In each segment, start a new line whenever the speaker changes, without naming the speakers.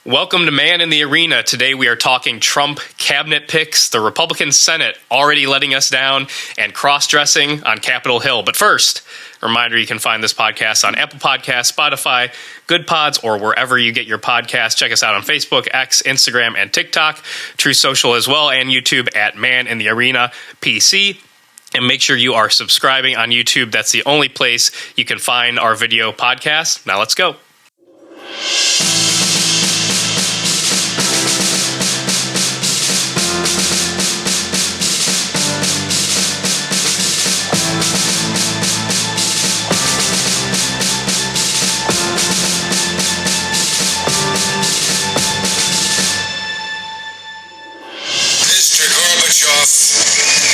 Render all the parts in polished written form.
Welcome to Man in the Arena. Today we are talking Trump cabinet picks, the Republican Senate already letting us down, and cross-dressing on Capitol Hill. But first, a reminder, you can find this podcast on Apple Podcasts, Spotify, Good Pods, or wherever you get your podcasts. Check us out on Facebook, X, Instagram, and TikTok, True Social as well, and YouTube at Man in the Arena PC. And make sure you are subscribing on YouTube. That's the only place you can find our video podcast. Now let's go.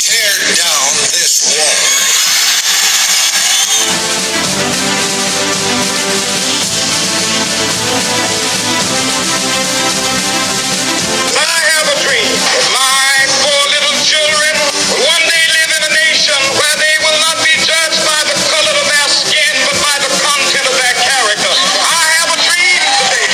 Tear down this wall. I have a dream that my poor little children will one day live in a nation where they will not be judged by the color of their skin, but by the content of their character. I have a dream today.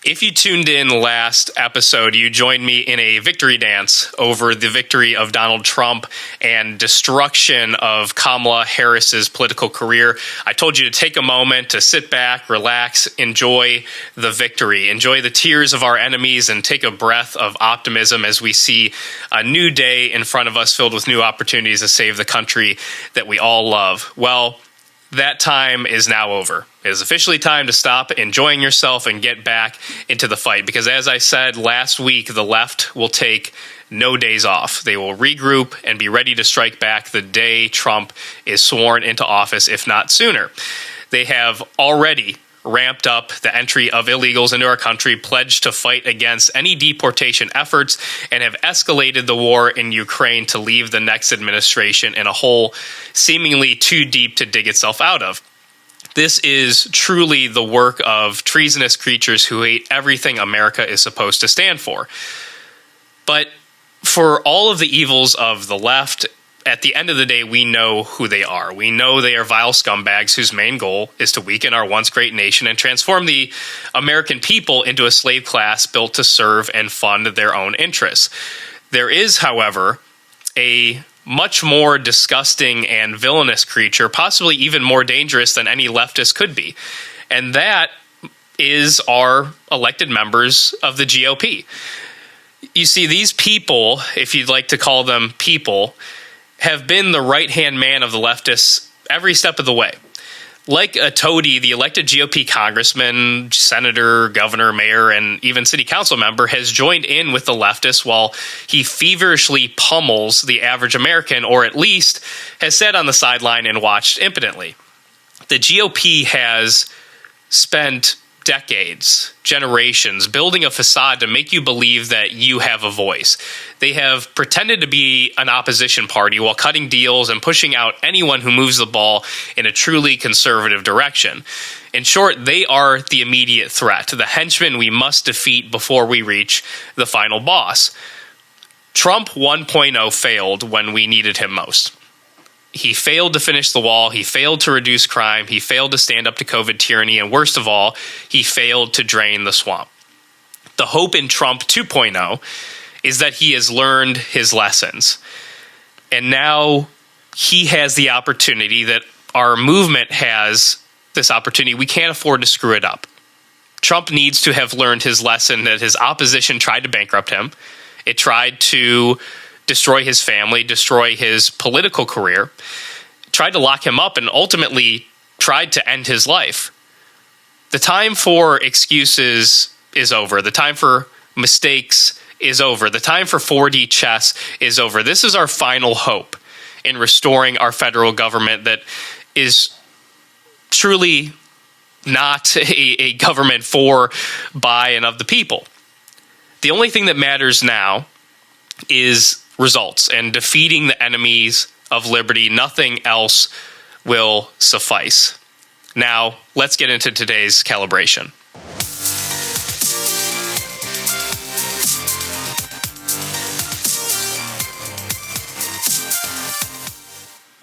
If you tuned in last episode, you joined me in a victory dance over the victory of Donald Trump and destruction of Kamala Harris's political career. I told you to take a moment to sit back, relax, enjoy the victory, enjoy the tears of our enemies, and take a breath of optimism as we see a new day in front of us filled with new opportunities to save the country that we all love. Well, that time is now over. It is officially time to stop enjoying yourself and get back into the fight. Because as I said last week, the left will take no days off. They will regroup and be ready to strike back the day Trump is sworn into office, if not sooner. They have already ramped up the entry of illegals into our country, pledged to fight against any deportation efforts, and have escalated the war in Ukraine to leave the next administration in a hole seemingly too deep to dig itself out of. This is truly the work of treasonous creatures who hate everything America is supposed to stand for. But for all of the evils of the left, at the end of the day, we know who they are. We know they are vile scumbags whose main goal is to weaken our once great nation and transform the American people into a slave class built to serve and fund their own interests. There is, however, a much more disgusting and villainous creature, possibly even more dangerous than any leftist could be. And that is our elected members of the GOP. You see, these people, if you'd like to call them people, have been the right-hand man of the leftists every step of the way. Like a toady, the elected GOP congressman, senator, governor, mayor, and even city council member has joined in with the leftists while he feverishly pummels the average American, or at least has sat on the sideline and watched impotently. The GOP has spent decades, generations, building a facade to make you believe that you have a voice. They have pretended to be an opposition party while cutting deals and pushing out anyone who moves the ball in a truly conservative direction. In short, they are the immediate threat, the henchmen we must defeat before we reach the final boss. Trump 1.0 failed when we needed him most. He failed to finish the wall, he failed to reduce crime, he failed to stand up to COVID tyranny, and worst of all, he failed to drain the swamp. The hope in Trump 2.0 is that he has learned his lessons. And now he has the opportunity that our movement has this opportunity. We can't afford to screw it up. Trump needs to have learned his lesson that his opposition tried to bankrupt him. It tried to destroy his family, destroy his political career, tried to lock him up, and ultimately tried to end his life. The time for excuses is over. The time for mistakes is over. The time for 4D chess is over. This is our final hope in restoring our federal government that is truly not a government for, by, and of the people. The only thing that matters now is results and defeating the enemies of liberty. Nothing else will suffice. Now, let's get into today's calibration.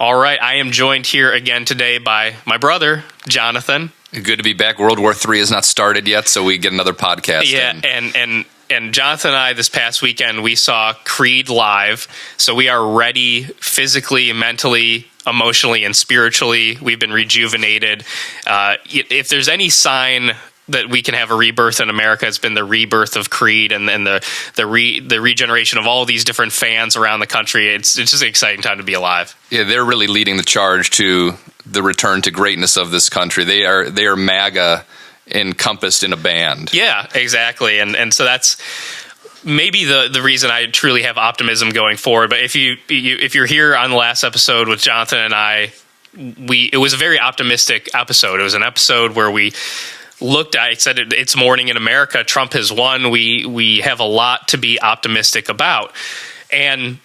All right, I am joined here again today by my brother, Jonathan.
Good to be back. World War III has not started yet, so we get another podcast.
Yeah, and Jonathan and I this past weekend, we saw Creed live, so we are ready physically, mentally, emotionally, and spiritually. We've been rejuvenated. If there's any sign that we can have a rebirth in America, it's been the rebirth of Creed and the regeneration of all these different fans around the country. It's just an exciting time to be alive.
Yeah, they're really leading the charge to the return to greatness of this country. They are MAGA encompassed in a band.
Yeah, exactly. And so that's maybe the reason I truly have optimism going forward. But if you're here on the last episode with Jonathan and I, it was a very optimistic episode. It was an episode where we looked at, I said it's morning in America. Trump has won. We have a lot to be optimistic about. And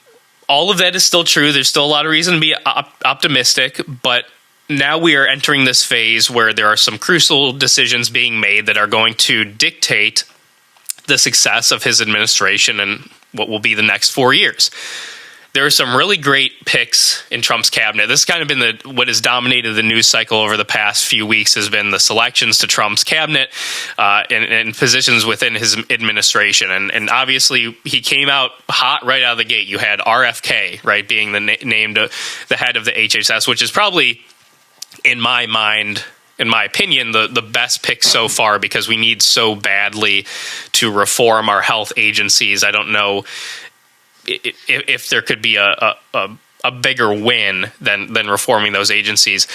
all of that is still true. There's still a lot of reason to be optimistic, but now we are entering this phase where there are some crucial decisions being made that are going to dictate the success of his administration and what will be the next 4 years. There are some really great picks in Trump's cabinet. This has kind of been what has dominated the news cycle over the past few weeks has been the selections to Trump's cabinet and positions within his administration. And obviously, he came out hot right out of the gate. You had RFK, right, being named the head of the HHS, which is probably, in my mind, in my opinion, the best pick so far because we need so badly to reform our health agencies. I don't know if there could be a bigger win than reforming those agencies.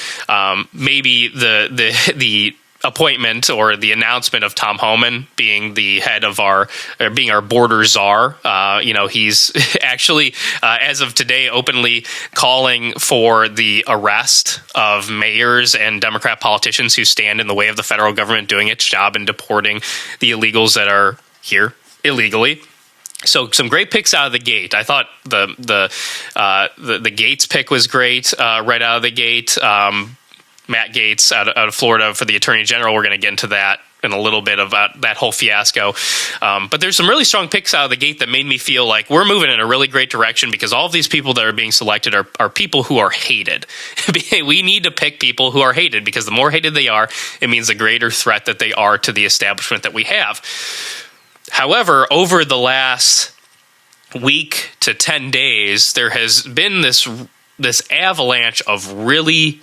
Maybe the appointment or the announcement of Tom Homan being the head of being our border czar. He's actually, as of today, openly calling for the arrest of mayors and Democrat politicians who stand in the way of the federal government doing its job in deporting the illegals that are here illegally. So some great picks out of the gate. I thought the Gaetz pick was great right out of the gate. Matt Gaetz out of Florida for the Attorney General. We're going to get into that in a little bit about that whole fiasco. But there's some really strong picks out of the gate that made me feel like we're moving in a really great direction because all of these people that are being selected are people who are hated. We need to pick people who are hated because the more hated they are, it means the greater threat that they are to the establishment that we have. However, over the last week to 10 days, there has been this avalanche of really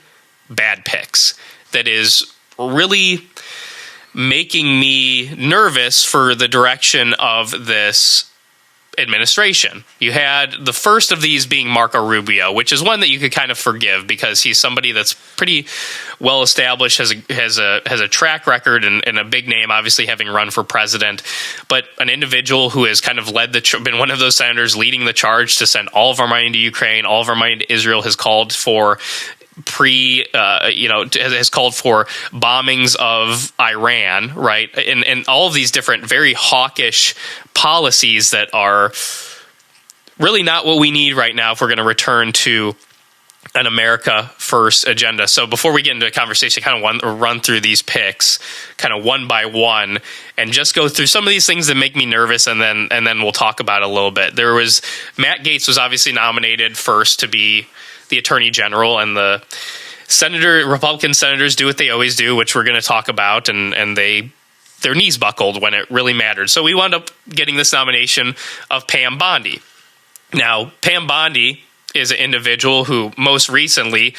bad picks that is really making me nervous for the direction of this administration. You had the first of these being Marco Rubio, which is one that you could kind of forgive because he's somebody that's pretty well established, has a track record and a big name, obviously having run for president, but an individual who has kind of been one of those senators leading the charge to send all of our money to Ukraine, all of our money to Israel, has called for has called for bombings of Iran, right? And all of these different very hawkish policies that are really not what we need right now if we're going to return to an America First agenda. So before we get into a conversation, kind of want to run through these picks kind of one by one and just go through some of these things that make me nervous, and then we'll talk about it a little bit. Matt Gaetz was obviously nominated first to be the Attorney General, and the Republican senators do what they always do, which we're going to talk about, and their knees buckled when it really mattered. So we wound up getting this nomination of Pam Bondi. Now, Pam Bondi is an individual who most recently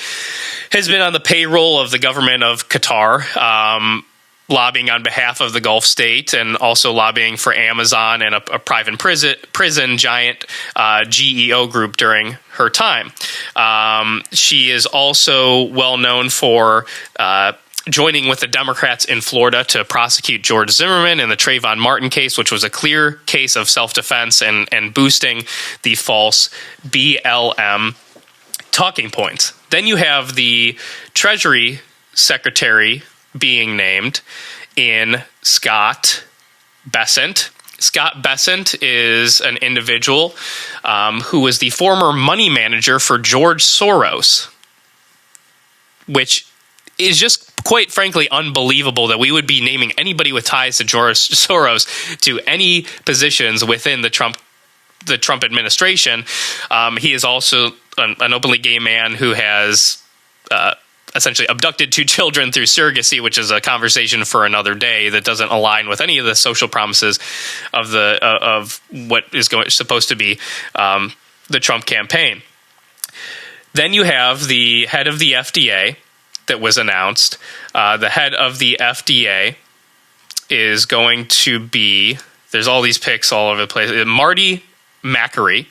has been on the payroll of the government of Qatar, lobbying on behalf of the Gulf state and also lobbying for Amazon and a private prison giant GEO group during her time. She is also well known for joining with the Democrats in Florida to prosecute George Zimmerman in the Trayvon Martin case, which was a clear case of self-defense and boosting the false BLM talking points. Then you have the Treasury Secretary being named in Scott Bessent. Scott Bessent is an individual who was the former money manager for George Soros, which is just quite frankly unbelievable that we would be naming anybody with ties to George Soros to any positions within the Trump administration. He is also an openly gay man who has essentially abducted 2 children through surrogacy, which is a conversation for another day that doesn't align with any of the social promises of what is supposed to be the Trump campaign. Then you have the head of the FDA that was announced. The head of the FDA is going to be, there's all these picks all over the place, Marty Makary.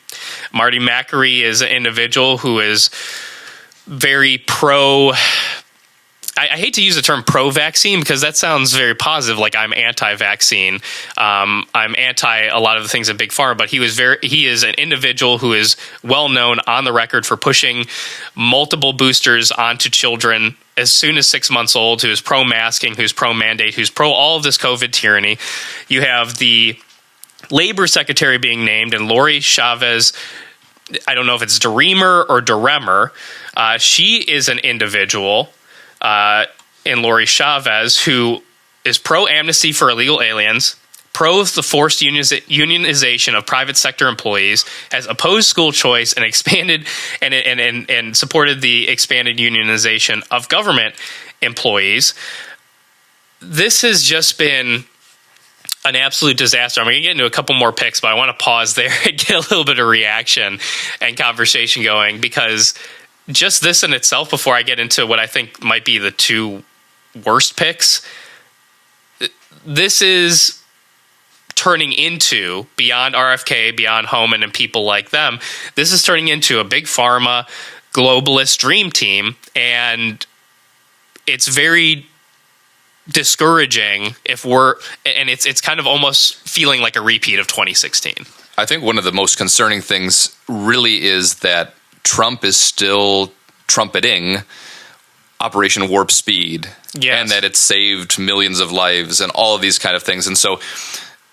Marty Makary is an individual who is very I hate to use the term pro-vaccine because that sounds very positive, like I'm anti-vaccine. I'm anti a lot of the things in Big Pharma, but he is an individual who is well known on the record for pushing multiple boosters onto children as soon as 6 months old, who is pro-masking, who's pro-mandate, who's pro all of this COVID tyranny. You have the Labor Secretary being named, and Lori Chavez, I don't know if it's Dreamer or Duremer. She is an individual in Lori Chavez who is pro-amnesty for illegal aliens, pro the forced unionization of private sector employees, has opposed school choice and expanded and supported the expanded unionization of government employees. This has just been an absolute disaster. I'm going to get into a couple more picks, but I want to pause there and get a little bit of reaction and conversation going, because just this in itself, before I get into what I think might be the 2 worst picks, this is turning into, beyond RFK, beyond Homan and people like them, this is turning into a big pharma globalist dream team, and it's very discouraging it's kind of almost feeling like a repeat of 2016.
I think one of the most concerning things really is that Trump is still trumpeting Operation Warp Speed,
yes,
and that it saved millions of lives and all of these kind of things. And so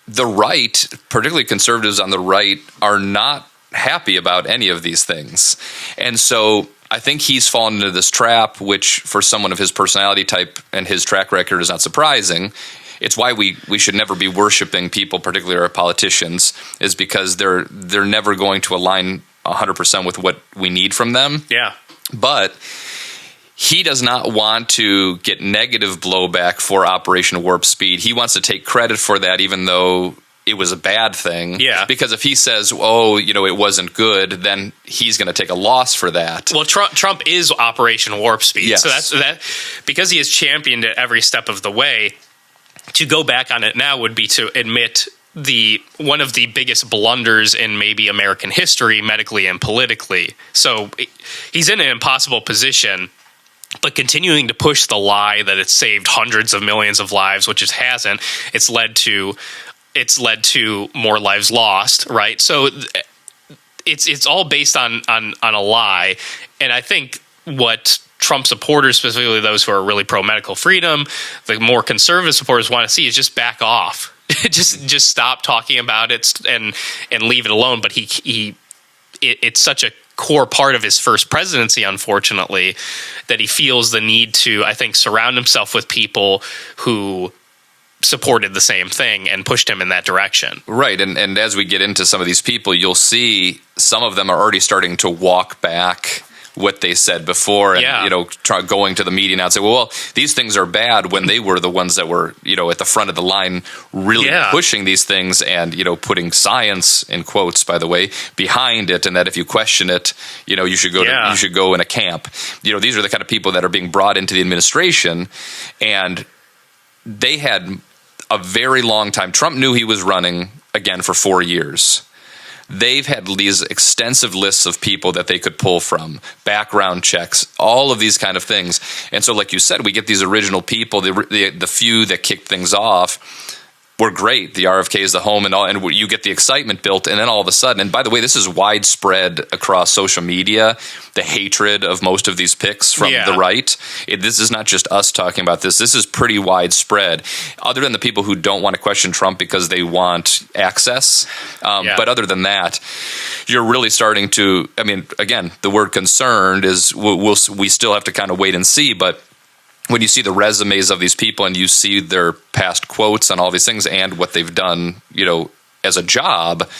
the right, particularly conservatives on the right, are not happy about any of these things. And so I think he's fallen into this trap, which for someone of his personality type and his track record is not surprising. It's why we should never be worshiping people, particularly our politicians, is because they're never going to align 100% with what we need from them.
Yeah.
But he does not want to get negative blowback for Operation Warp Speed. He wants to take credit for that, even though it was a bad thing.
Yeah.
Because if he says, it wasn't good, then he's going to take a loss for that.
Well, Trump is Operation Warp Speed.
Yes.
So that because he has championed it every step of the way, to go back on it now would be to admit one of the biggest blunders in maybe American history, medically and politically. So he's in an impossible position, but continuing to push the lie that it's saved hundreds of millions of lives, which it hasn't. It's led to more lives lost, right? So it's all based on a lie. And I think what Trump supporters, specifically those who are really pro medical freedom, the more conservative supporters want to see is just back off. just stop talking about it and leave it alone. But it's such a core part of his first presidency, unfortunately, that he feels the need to, I think, surround himself with people who supported the same thing and pushed him in that direction.
Right. And as we get into some of these people, you'll see some of them are already starting to walk back what they said before, and going to the media now and say, well, these things are bad, when they were the ones that were at the front of the line really pushing these things and putting science, in quotes by the way, behind it, and that if you question it, you should go in a camp. These are the kind of people that are being brought into the administration, and they had a very long time. Trump knew he was running again for 4 years. they've had these extensive lists of people that they could pull from, background checks, all of these kind of things. And so, like you said, we get these original people, the few that kicked things off were great. The RFKs, the home, and all, and you get the excitement built, and then all of a sudden, and by the way, this is widespread across social media, the hatred of most of these picks from the right. This is not just us talking about this. This is pretty widespread, other than the people who don't want to question Trump because they want access. But other than that, you're really starting to, I mean, again, the word concerned is we still have to kind of wait and see, but when you see the resumes of these people and you see their past quotes on all these things and what they've done, as a job,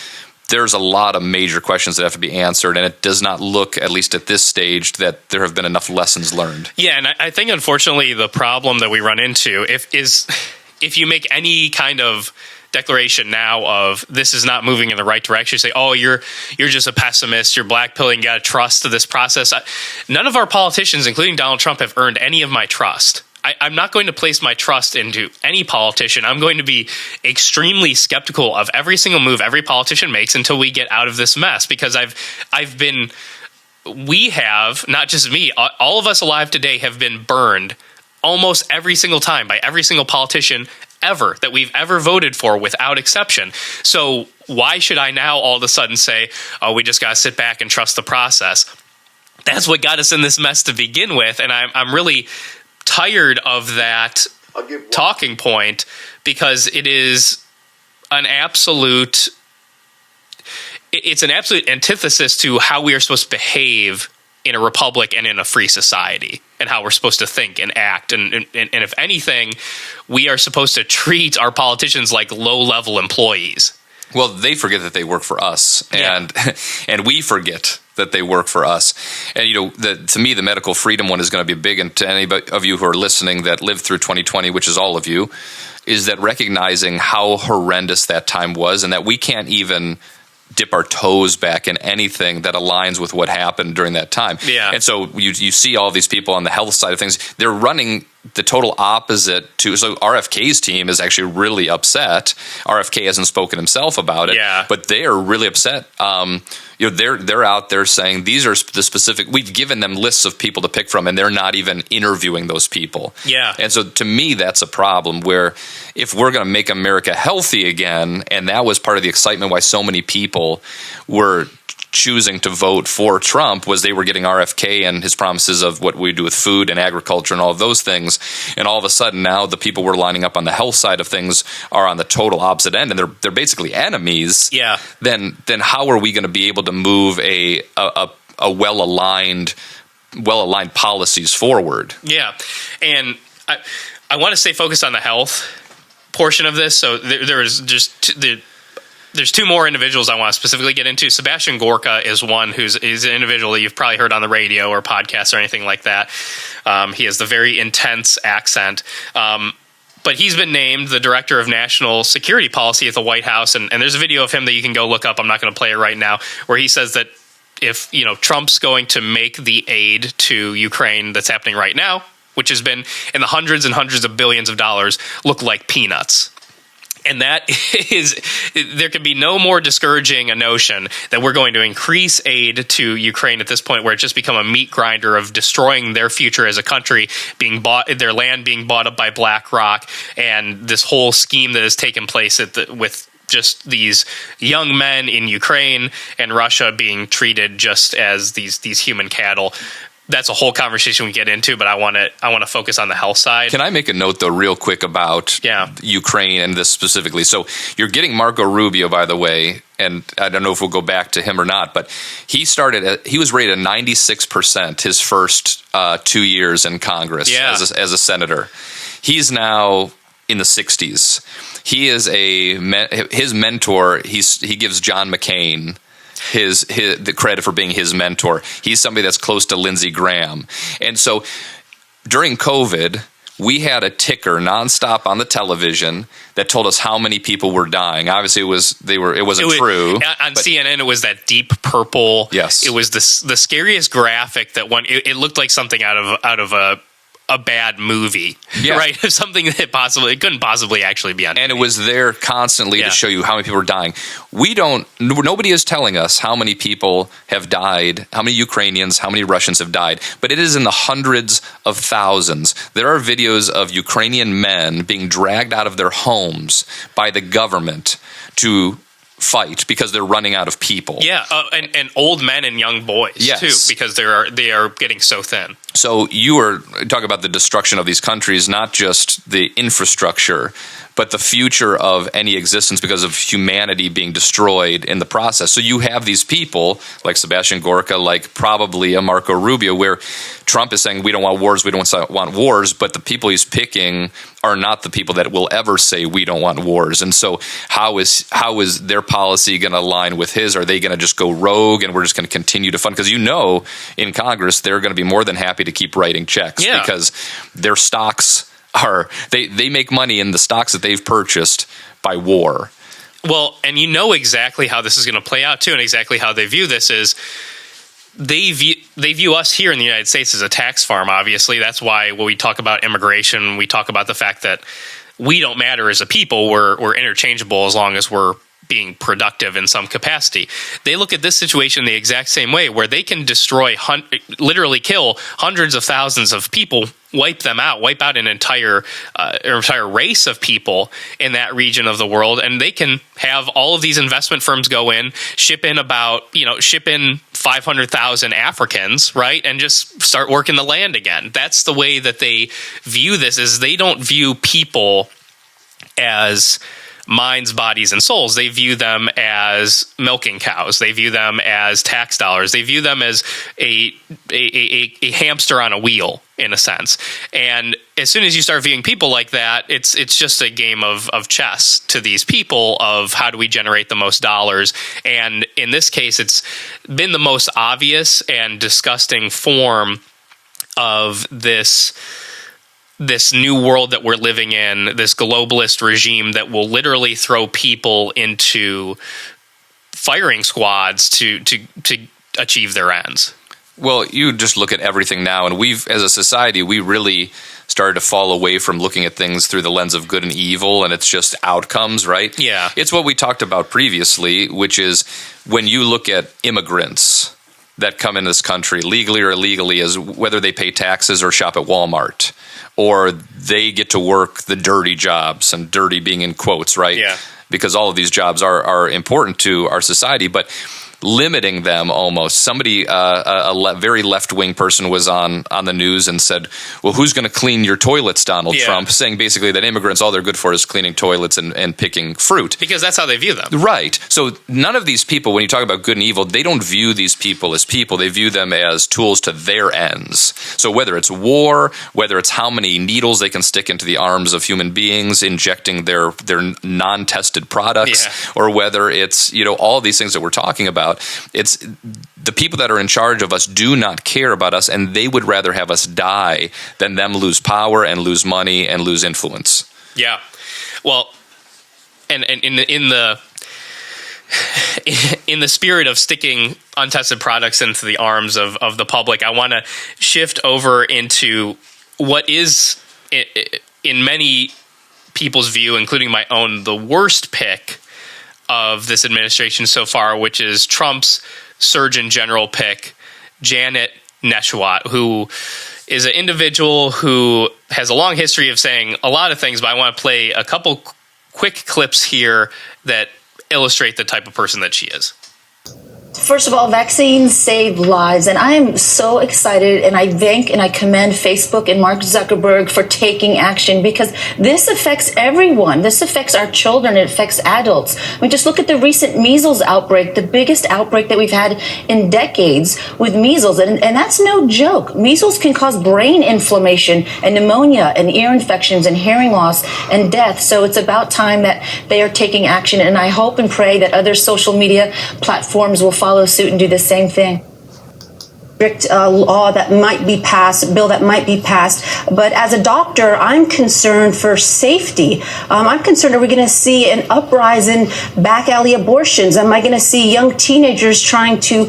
there's a lot of major questions that have to be answered. And it does not look, at least at this stage, that there have been enough lessons learned. Yeah, and I think, unfortunately, the problem that we run into if you make any kind of declaration now of this is not moving in the right direction, you say, oh, you're just a pessimist, you're blackpilling, you got to trust this process. None of our politicians, including Donald Trump, have earned any of my trust. I'm not going to place my trust into any politician. I'm going to be extremely skeptical of every single move every politician makes until we get out of this mess, because we have, not just me, all of us alive today have been burned almost every single time by every single politician ever that we've ever voted for, without exception. So why should I now all of a sudden say, oh, we just got to sit back and trust the process? That's what got us in this mess to begin with. And I'm really tired of that talking point, because it is it's an absolute antithesis to how we are supposed to behave in a republic and in a free society, and how we're supposed to think and act. And if anything, we are supposed to treat our politicians like low-level employees. Well, they forget that they work for us, and we forget that they work for us. And, to me, the medical freedom one is going to be big. And to any of you who are listening that lived through 2020, which is all of you, is that recognizing how horrendous that time was, and that we can't even dip our toes back in anything that aligns with what happened during that time. Yeah. And so you see all these people on the health side of things, they're running the total opposite to, so RFK's team is actually really upset. RFK hasn't spoken himself about it, but they are really upset. They're out there saying these are the specific, we've given them lists of people to pick from, and they're not even interviewing those people. Yeah. And so to me, that's a problem, where if we're going to make America healthy again, and that was part of the excitement why so many people were choosing to vote for Trump, was they were getting RFK and his promises of what we do with food and agriculture and all of those things. And all of a sudden now the people we're lining up on the health side of things are on the total opposite end, and they're basically enemies. Yeah. Then how are we going to be able to move a well-aligned policies forward? Yeah. And I want to stay focused on the health portion of this. So there's two more individuals I want to specifically get into. Sebastian Gorka is one who's an individual that you've probably heard on the radio or podcasts or anything like that. He has the very intense accent. But he's been named the director of national security policy at the White House. And there's a video of him that you can go look up. I'm not going to play it right now, where he says that if Trump's going to make the aid to Ukraine that's happening right now, which has been in the hundreds and hundreds of billions of dollars, look like peanuts. And that is, there can be no more discouraging a notion that we're going to increase aid to Ukraine at this point, where it's just become a meat grinder of destroying their future as a country, their land being bought up by BlackRock, and this whole scheme that has taken place with just these young men in Ukraine and Russia being treated just as these human cattle. That's a whole conversation we get into, but I want to focus on the health side. Can I make a note, though, real quick about Ukraine and this specifically? So you're getting Marco Rubio, by the way, and I don't know if we'll go back to him or not, but he was rated 96% his first 2 years in Congress as a senator. He's now in the 60s. He is his mentor. He gives John McCain the credit for being his mentor. He's somebody that's close to Lindsey Graham. And so during COVID, we had a ticker nonstop on the television that told us how many people were dying. Obviously, it wasn't true. On CNN, it was that deep purple. Yes. It was the scariest graphic that it looked like something out of
a bad movie, right? Something that it couldn't possibly actually be on.
And it was there constantly to show you how many people are dying. Nobody is telling us how many people have died, how many Ukrainians, how many Russians have died, but it is in the hundreds of thousands. There are videos of Ukrainian men being dragged out of their homes by the government to fight because they're running out of people.
Yeah, and old men and young boys too, because they are getting so thin.
So you were talking about the destruction of these countries, not just the infrastructure, but the future of any existence because of humanity being destroyed in the process. So you have these people like Sebastian Gorka, like probably a Marco Rubio, where Trump is saying we don't want wars, we don't want wars, but the people he's picking are not the people that will ever say we don't want wars. And so how is their policy going to align with his? Are they going to just go rogue and we're just going to continue to fund? Because in Congress they're going to be more than happy to keep writing checks because their stocks they make money in the stocks that they've purchased by war.
Well, and exactly how this is going to play out too, and exactly how they view this is they view us here in the United States as a tax farm. Obviously, that's why when we talk about immigration, we talk about the fact that we don't matter as a people. We're interchangeable as long as we're being productive in some capacity. They look at this situation the exact same way, where they can destroy, literally kill hundreds of thousands of people, wipe out an entire race of people in that region of the world, and they can have all of these investment firms go in, ship in 500,000 Africans, right, and just start working the land again. That's the way that they view this. Is they don't view people as minds, bodies, and souls. They view them as milking cows. They view them as tax dollars. They view them as a hamster on a wheel, in a sense. And as soon as you start viewing people like that, it's just a game of chess to these people of how do we generate the most dollars. And in this case, it's been the most obvious and disgusting form of this new world that we're living in, this globalist regime that will literally throw people into firing squads to achieve their ends.
Well, you just look at everything now, and as a society, we really started to fall away from looking at things through the lens of good and evil, and it's just outcomes, right?
Yeah.
It's what we talked about previously, which is when you look at immigrants that come in this country, legally or illegally, as whether they pay taxes or shop at Walmart, or they get to work the dirty jobs, and dirty being in quotes, right?
Yeah.
Because all of these jobs are important to our society, but limiting them almost. Somebody, very left-wing person was on the news and said, well, who's going to clean your toilets, Donald Trump? Saying basically that immigrants, all they're good for is cleaning toilets and picking fruit.
Because that's how they view them.
Right. So none of these people, when you talk about good and evil, they don't view these people as people. They view them as tools to their ends. So whether it's war, whether it's how many needles they can stick into the arms of human beings, injecting their non-tested products, or whether it's, all these things that we're talking about, it's the people that are in charge of us do not care about us, and they would rather have us die than them lose power and lose money and lose influence.
Yeah. Well, and in the spirit of sticking untested products into the arms of the public, I want to shift over into what is, in many people's view, including my own, the worst pick of this administration so far, which is Trump's Surgeon General pick, Janet Nesheiwat, who is an individual who has a long history of saying a lot of things, but I want to play a couple quick clips here that illustrate the type of person that she is.
First of all, vaccines save lives, and I am so excited, and I thank and I commend Facebook and Mark Zuckerberg for taking action, because this affects everyone. This affects our children. It affects adults. I mean, just look at the recent measles outbreak, the biggest outbreak that we've had in decades with measles, and that's no joke. Measles can cause brain inflammation and pneumonia and ear infections and hearing loss and death, so it's about time that they are taking action, and I hope and pray that other social media platforms will follow suit and do the same thing.
strict law that might be passed, bill that might be passed. But as a doctor, I'm concerned for safety. I'm concerned, are we going to see an uprising in back alley abortions? Am I going to see young teenagers trying to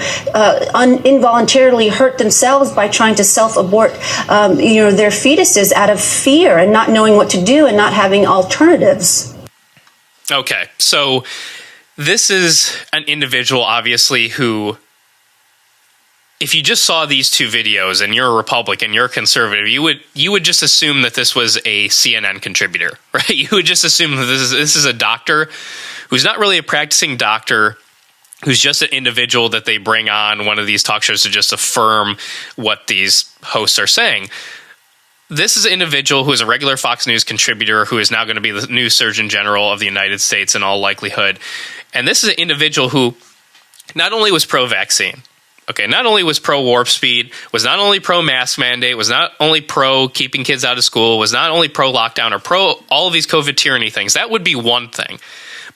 involuntarily hurt themselves by trying to self-abort their fetuses out of fear and not knowing what to do and not having alternatives?
Okay, so this is an individual, obviously, who, if you just saw these two videos and you're a Republican, you're a conservative, you would just assume that this was a CNN contributor, right? You would just assume that this is a doctor who's not really a practicing doctor, who's just an individual that they bring on one of these talk shows to just affirm what these hosts are saying. This is an individual who is a regular Fox News contributor who is now going to be the new Surgeon General of the United States in all likelihood. And this is an individual who not only was pro-vaccine, not only was pro-warp speed, was not only pro-mask mandate, was not only pro-keeping kids out of school, was not only pro-lockdown or pro all of these COVID tyranny things. That would be one thing.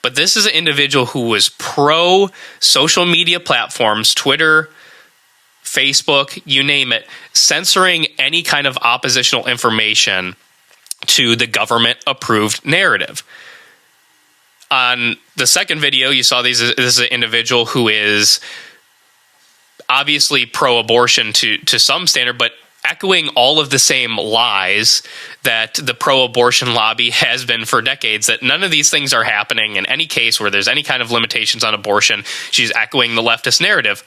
But this is an individual who was pro-social media platforms, Twitter, Facebook, you name it, censoring any kind of oppositional information to the government-approved narrative. On the second video, you saw this is an individual who is obviously pro-abortion to some standard, but echoing all of the same lies that the pro-abortion lobby has been for decades, that none of these things are happening in any case where there's any kind of limitations on abortion. She's echoing the leftist narrative.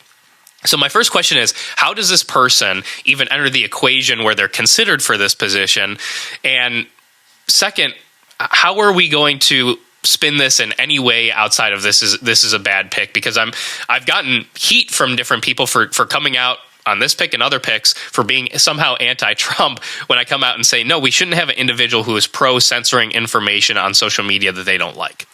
So my first question is, how does this person even enter the equation where they're considered for this position? And second, how are we going to spin this in any way outside of this is a bad pick? Because I've gotten heat from different people for coming out on this pick and other picks for being somehow anti-Trump when I come out and say, no, we shouldn't have an individual who is pro-censoring information on social media that they don't like.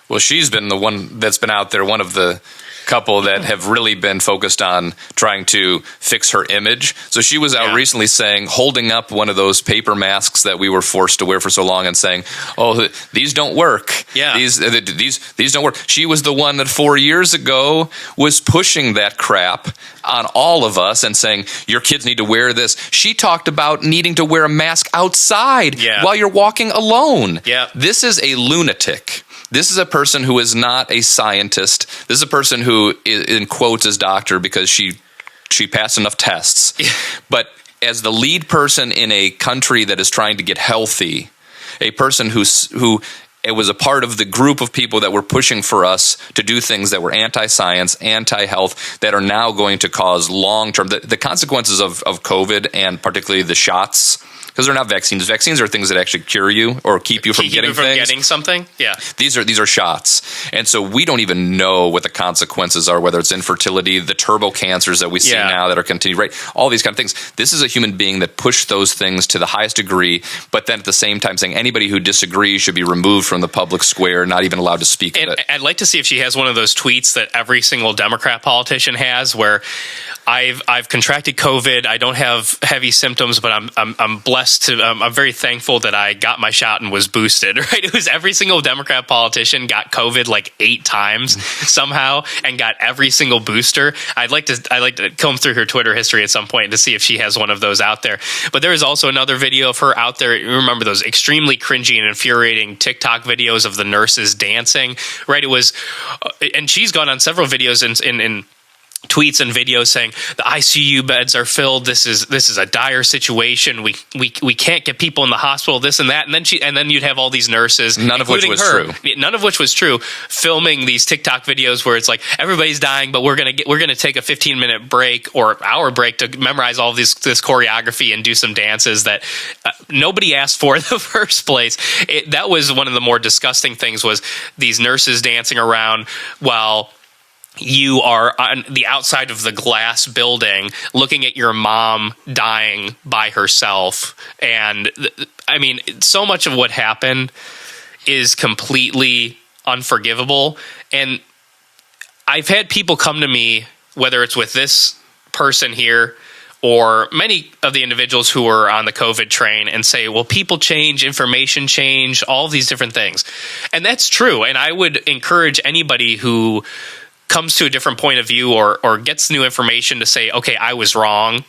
Well, she's been the one that's been out there, one of the couple that have really been focused on trying to fix her image. So she was out recently saying, holding up one of those paper masks that we were forced to wear for so long and saying, oh, these don't work.
Yeah.
These don't work. She was the one that 4 years ago was pushing that crap on all of us and saying, your kids need to wear this. She talked about needing to wear a mask outside while you're walking alone.
Yeah.
This is a lunatic. This is a person who is not a scientist. This is a person who, in quotes, is doctor because she passed enough tests. But as the lead person in a country that is trying to get healthy, a person who it was a part of the group of people that were pushing for us to do things that were anti-science, anti-health, that are now going to cause long-term the consequences of COVID, and particularly the shots. Because they're not vaccines. Vaccines are things that actually cure you or keep you from getting things.
Getting something? Yeah.
These are shots. And so we don't even know what the consequences are, whether it's infertility, the turbo cancers that we see now that are continued, right? All these kind of things. This is a human being that pushed those things to the highest degree, but then at the same time saying anybody who disagrees should be removed from the public square, not even allowed to speak of it.
I'd like to see if she has one of those tweets that every single Democrat politician has where I've contracted COVID. I don't have heavy symptoms, but I'm blessed I'm very thankful that I got my shot and was boosted, right? It was every single Democrat politician got COVID like 8 times somehow and got every single booster. I'd like to comb through her Twitter history at some point to see if she has one of those out there. But there is also another video of her out there. You remember those extremely cringy and infuriating TikTok videos of the nurses dancing, right? It was, and she's gone on several videos in tweets and videos saying the ICU beds are filled. This is a dire situation. We can't get people in the hospital. This and that. And then you'd have all these nurses,
none of which was true,
filming these TikTok videos where it's like everybody's dying, but we're gonna take a 15-minute break or hour break to memorize all this choreography and do some dances that nobody asked for in the first place. That was one of the more disgusting things, was these nurses dancing around while you are on the outside of the glass building looking at your mom dying by herself. And I mean, so much of what happened is completely unforgivable. And I've had people come to me, whether it's with this person here or many of the individuals who were on the COVID train, and say, well, people change, information change, all these different things. And that's true. And I would encourage anybody who comes to a different point of view or gets new information to say, okay, I was wrong.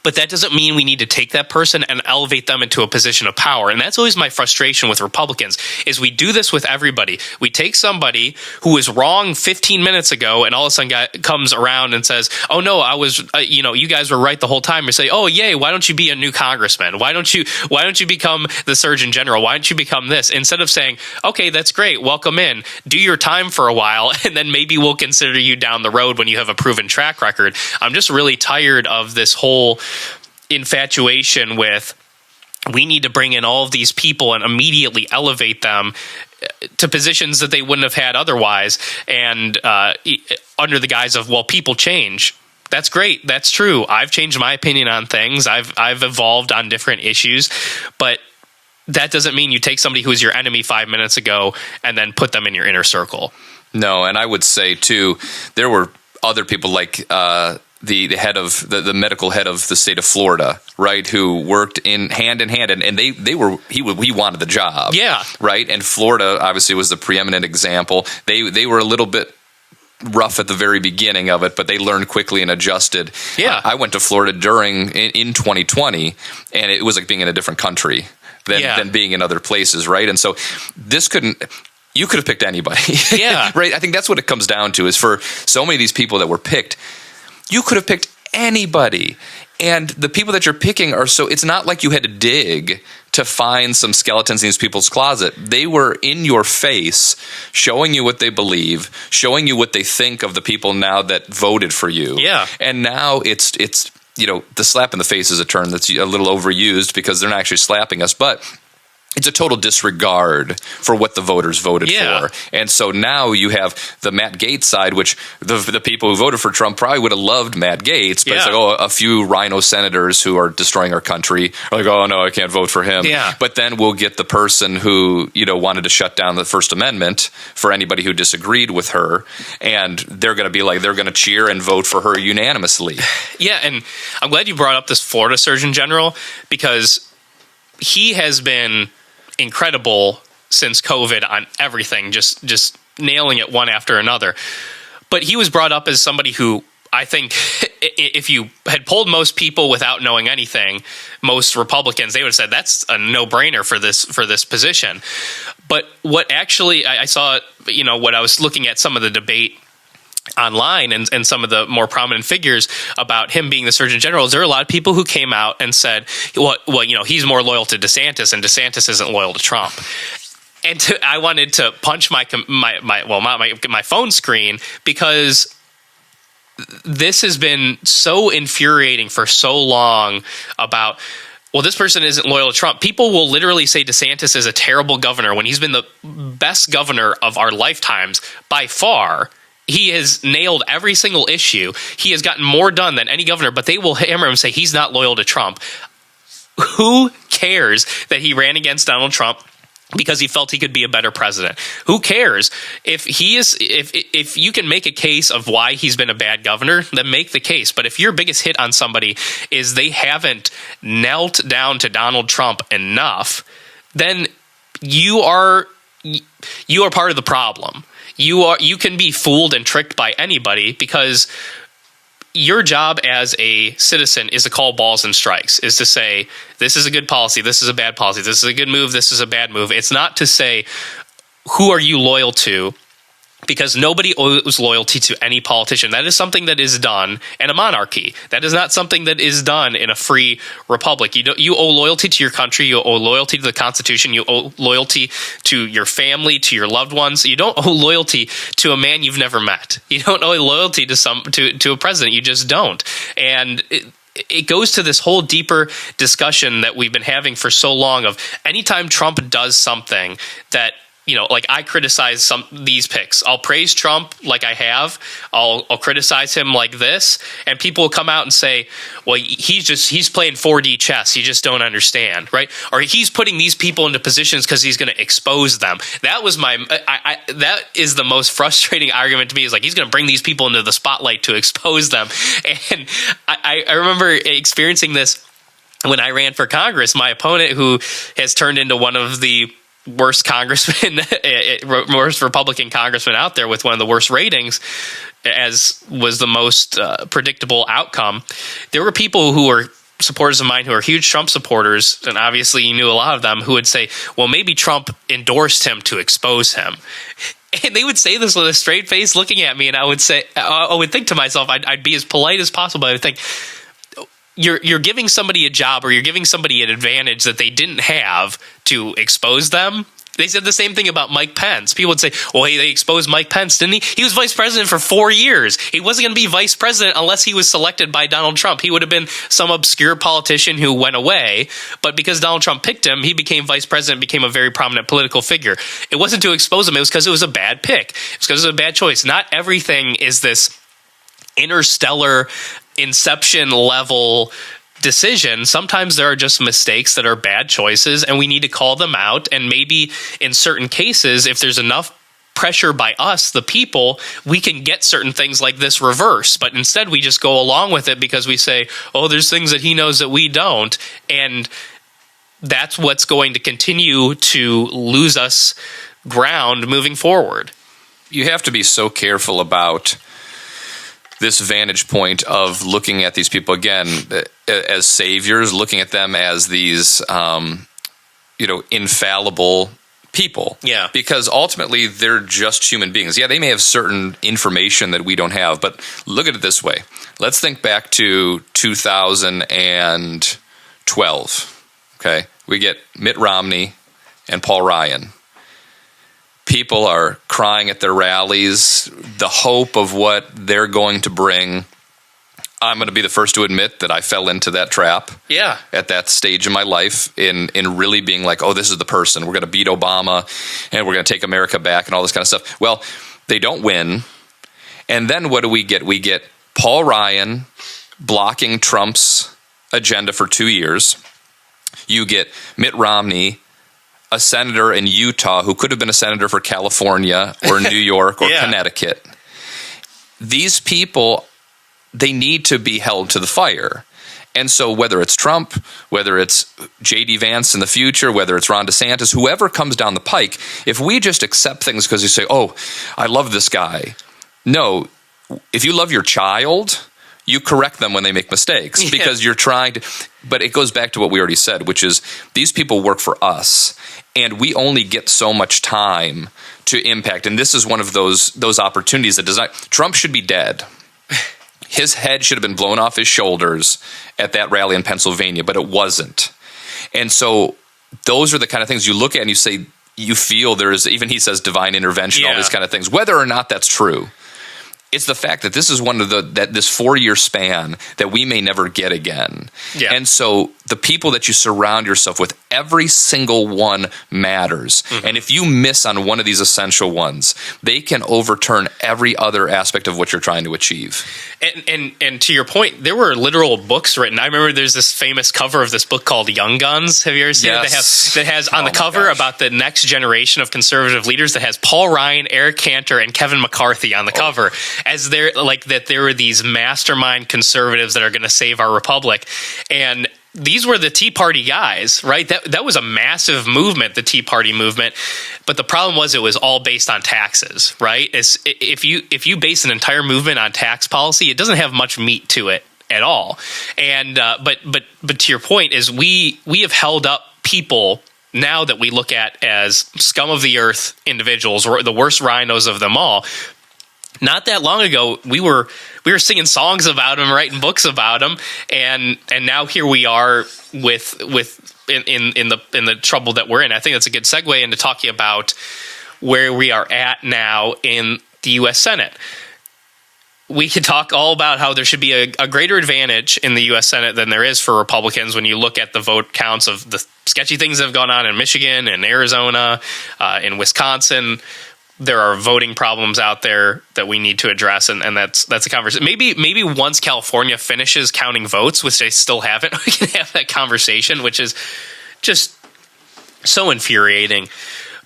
But that doesn't mean we need to take that person and elevate them into a position of power. And that's always my frustration with Republicans, is we do this with everybody. We take somebody who was wrong 15 minutes ago and all of a sudden comes around and says, oh, no, I was, you guys were right the whole time. We say, oh, yay, why don't you be a new congressman? Why don't you become the Surgeon General? Why don't you become this? Instead of saying, okay, that's great, welcome in, do your time for a while, and then maybe we'll consider you down the road when you have a proven track record. I'm just really tired of this whole infatuation with, we need to bring in all of these people and immediately elevate them to positions that they wouldn't have had otherwise, and under the guise of, well, people change. That's great. That's true. I've changed my opinion on things. I've evolved on different issues, but that doesn't mean you take somebody who was your enemy 5 minutes ago and then put them in your inner circle.
No, and I would say too, there were other people like the head of the medical head of the state of Florida, right, who worked in hand, and he wanted the job. Yeah. Right. And Florida obviously was the preeminent example. They were a little bit rough at the very beginning of it, but they learned quickly and adjusted. Yeah. I went to Florida in 2020, and it was like being in a different country than being in other places, right? And so you could have picked anybody. Yeah. Right? I think that's what it comes down to, is for so many of these people that were picked, you could have picked anybody. And the people that you're picking it's not like you had to dig to find some skeletons in these people's closet. They were in your face, showing you what they believe, showing you what they think of the people now that voted for you. Yeah. And now it's the slap in the face is a term that's a little overused because they're not actually slapping us, but it's a total disregard for what the voters voted for. And so now you have the Matt Gaetz side, which the people who voted for Trump probably would have loved Matt Gaetz, but it's like, a few RINO senators who are destroying our country are like, oh, no, I can't vote for him. Yeah. But then we'll get the person who, wanted to shut down the First Amendment for anybody who disagreed with her, and they're going to be like, they're going to cheer and vote for her unanimously. Yeah, and I'm glad you brought up this Florida Surgeon General, because he has been incredible since COVID on everything, just nailing it one after another. But he was brought up as somebody who, I think, if you had polled most people without knowing anything, most Republicans, they would have said that's a no-brainer for this position. But what actually I saw, when I was looking at some of the debate online and some of the more prominent figures about him being the Surgeon General, there are a lot of people who came out and said, well, he's more loyal to DeSantis, and DeSantis isn't loyal to Trump. And I wanted to punch my phone screen, because this has been so infuriating for so long about, well, this person isn't loyal to Trump. People will literally say DeSantis is a terrible governor when he's been the best governor of our lifetimes by far. He has nailed every single issue. He has gotten more done than any governor, but they will hammer him and say he's not loyal to Trump. Who cares that he ran against Donald Trump because he felt he could be a better president? Who cares? If you can make a case of why he's been a bad governor, then make the case. But if your biggest hit on somebody is they haven't knelt down to Donald Trump enough, then you are part of the problem. You can be fooled and tricked by anybody, because your job as a citizen is to call balls and strikes, is to say, this is a good policy, this is a bad policy, this is a good move, this is a bad move. It's not to say, who are you loyal to? Because nobody owes loyalty to any politician. That is something that is done in a monarchy. That is not something that is done in a free republic. You owe loyalty to your country. You owe loyalty to the Constitution. You owe loyalty to your family, to your loved ones. You don't owe loyalty to a man you've never met. You don't owe loyalty to a president. You just don't. And it goes to this whole deeper discussion that we've been having for so long of, anytime Trump does something that, like, I criticize these picks, I'll praise Trump like I have, I'll criticize him like this, and people will come out and say, well, he's playing 4D chess, you just don't understand, right? Or he's putting these people into positions because he's going to expose them. That was that is the most frustrating argument to me, is like, he's going to bring these people into the spotlight to expose them. And I remember experiencing this when I ran for Congress. My opponent, who has turned into one of the
worst congressman, worst Republican congressman out there with one of the worst ratings, as was the most predictable outcome. There were people who were supporters of mine who are huge Trump supporters, and obviously you knew a lot of them, who would say, well, maybe Trump endorsed him to expose him. And they would say this with a straight face looking at me, and I would think to myself, I'd be as polite as possible. I would think, you're giving somebody a job, or you're giving somebody an advantage that they didn't have to expose them. They said the same thing about Mike Pence. People would say, well, hey, they exposed Mike Pence, didn't he? He was vice president for 4 years. He wasn't going to be vice president unless he was selected by Donald Trump. He would have been some obscure politician who went away. But because Donald Trump picked him, he became vice president, became a very prominent political figure. It wasn't to expose him. It was because it was a bad pick. It was because it was a bad choice. Not everything is this interstellar Inception level decision. Sometimes there are just mistakes that are bad choices, and we need to call them out. And maybe in certain cases, if there's enough pressure by us, the people, we can get certain things like this reversed. But instead, we just go along with it because we say, oh, there's things that he knows that we don't. And that's what's going to continue to lose us ground moving forward.
You have to be so careful about this vantage point of looking at these people again as saviors, looking at them as these, infallible people.
Yeah.
Because ultimately they're just human beings. Yeah, they may have certain information that we don't have, but look at it this way. Let's think back to 2012. Okay. We get Mitt Romney and Paul Ryan. People are crying at their rallies, the hope of what they're going to bring. I'm going to be the first to admit that I fell into that trap.
Yeah.
At that stage in my life, in really being like, oh, this is the person. We're going to beat Obama, and we're going to take America back, and all this kind of stuff. Well, they don't win. And then what do we get? We get Paul Ryan blocking Trump's agenda for 2 years. You get Mitt Romney, a senator in Utah who could have been a senator for California or New York or Connecticut. These people, they need to be held to the fire. And so whether it's Trump, whether it's J.D. Vance in the future, whether it's Ron DeSantis, whoever comes down the pike, if we just accept things because you say, oh, I love this guy. No, if you love your child, you correct them when they make mistakes because you're trying to. But it goes back to what we already said, which is these people work for us, and we only get so much time to impact. And this is one of those opportunities that does not. Trump should be dead. His head should have been blown off his shoulders at that rally in Pennsylvania, but it wasn't. And so those are the kind of things you look at and you say, you feel there is, even he says divine intervention, all these kind of things, whether or not that's true. It's the fact that this is one of this 4-year span that we may never get again. Yeah. And so the people that you surround yourself with, every single one matters. Mm-hmm. And if you miss on one of these essential ones, they can overturn every other aspect of what you're trying to achieve.
And to your point, there were literal books written. I remember there's this famous cover of this book called Young Guns. Have you ever seen it? That has on the cover about the next generation of conservative leaders that has Paul Ryan, Eric Cantor, and Kevin McCarthy on the cover. As they're like that, there were these mastermind conservatives that are going to save our republic, and these were the Tea Party guys, right? That was a massive movement, the Tea Party movement. But the problem was it was all based on taxes, right? If you base an entire movement on tax policy, it doesn't have much meat to it at all. And but to your point is we have held up people now that we look at as scum of the earth individuals, or the worst rhinos of them all. Not that long ago, we were singing songs about him, writing books about him, and now here we are with in the trouble that we're in. I think that's a good segue into talking about where we are at now in the U.S. Senate. We could talk all about how there should be a greater advantage in the U.S. Senate than there is for Republicans when you look at the vote counts of the sketchy things that have gone on in Michigan and Arizona, in Wisconsin. There are voting problems out there that we need to address, and that's a conversation. Maybe once California finishes counting votes, which they still haven't, we can have that conversation, which is just so infuriating.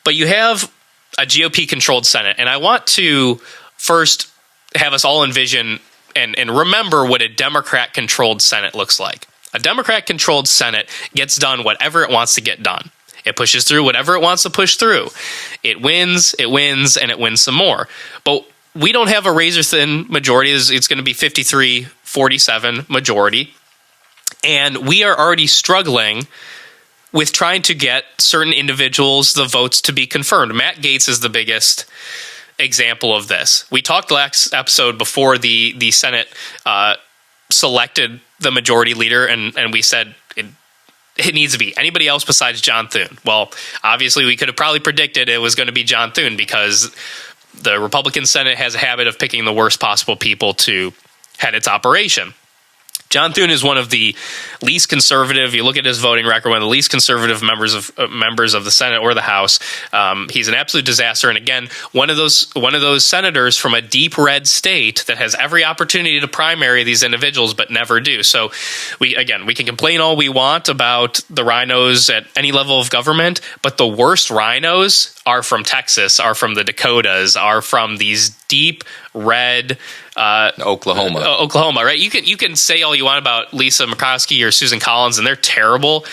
But you have a GOP-controlled Senate, and I want to first have us all envision and remember what a Democrat-controlled Senate looks like. A Democrat-controlled Senate gets done whatever it wants to get done. It pushes through whatever it wants to push through. It wins, and it wins some more. But we don't have a razor-thin majority. It's going to be 53-47 majority. And we are already struggling with trying to get certain individuals the votes to be confirmed. Matt Gaetz is the biggest example of this. We talked last episode before the Senate selected the majority leader, and we said it needs to be anybody else besides John Thune. Well, obviously we could have probably predicted it was going to be John Thune because the Republican Senate has a habit of picking the worst possible people to head its operation. John Thune is one of the least conservative. You look at his voting record; one of the least conservative members of the Senate or the House. He's an absolute disaster, and again, one of those senators from a deep red state that has every opportunity to primary these individuals, but never do. So, we can complain all we want about the RINOs at any level of government, but the worst RINOs are from Texas, are from the Dakotas, are from these deep red. Oklahoma, right? You can say all you want about Lisa Murkowski or Susan Collins, and they're terrible,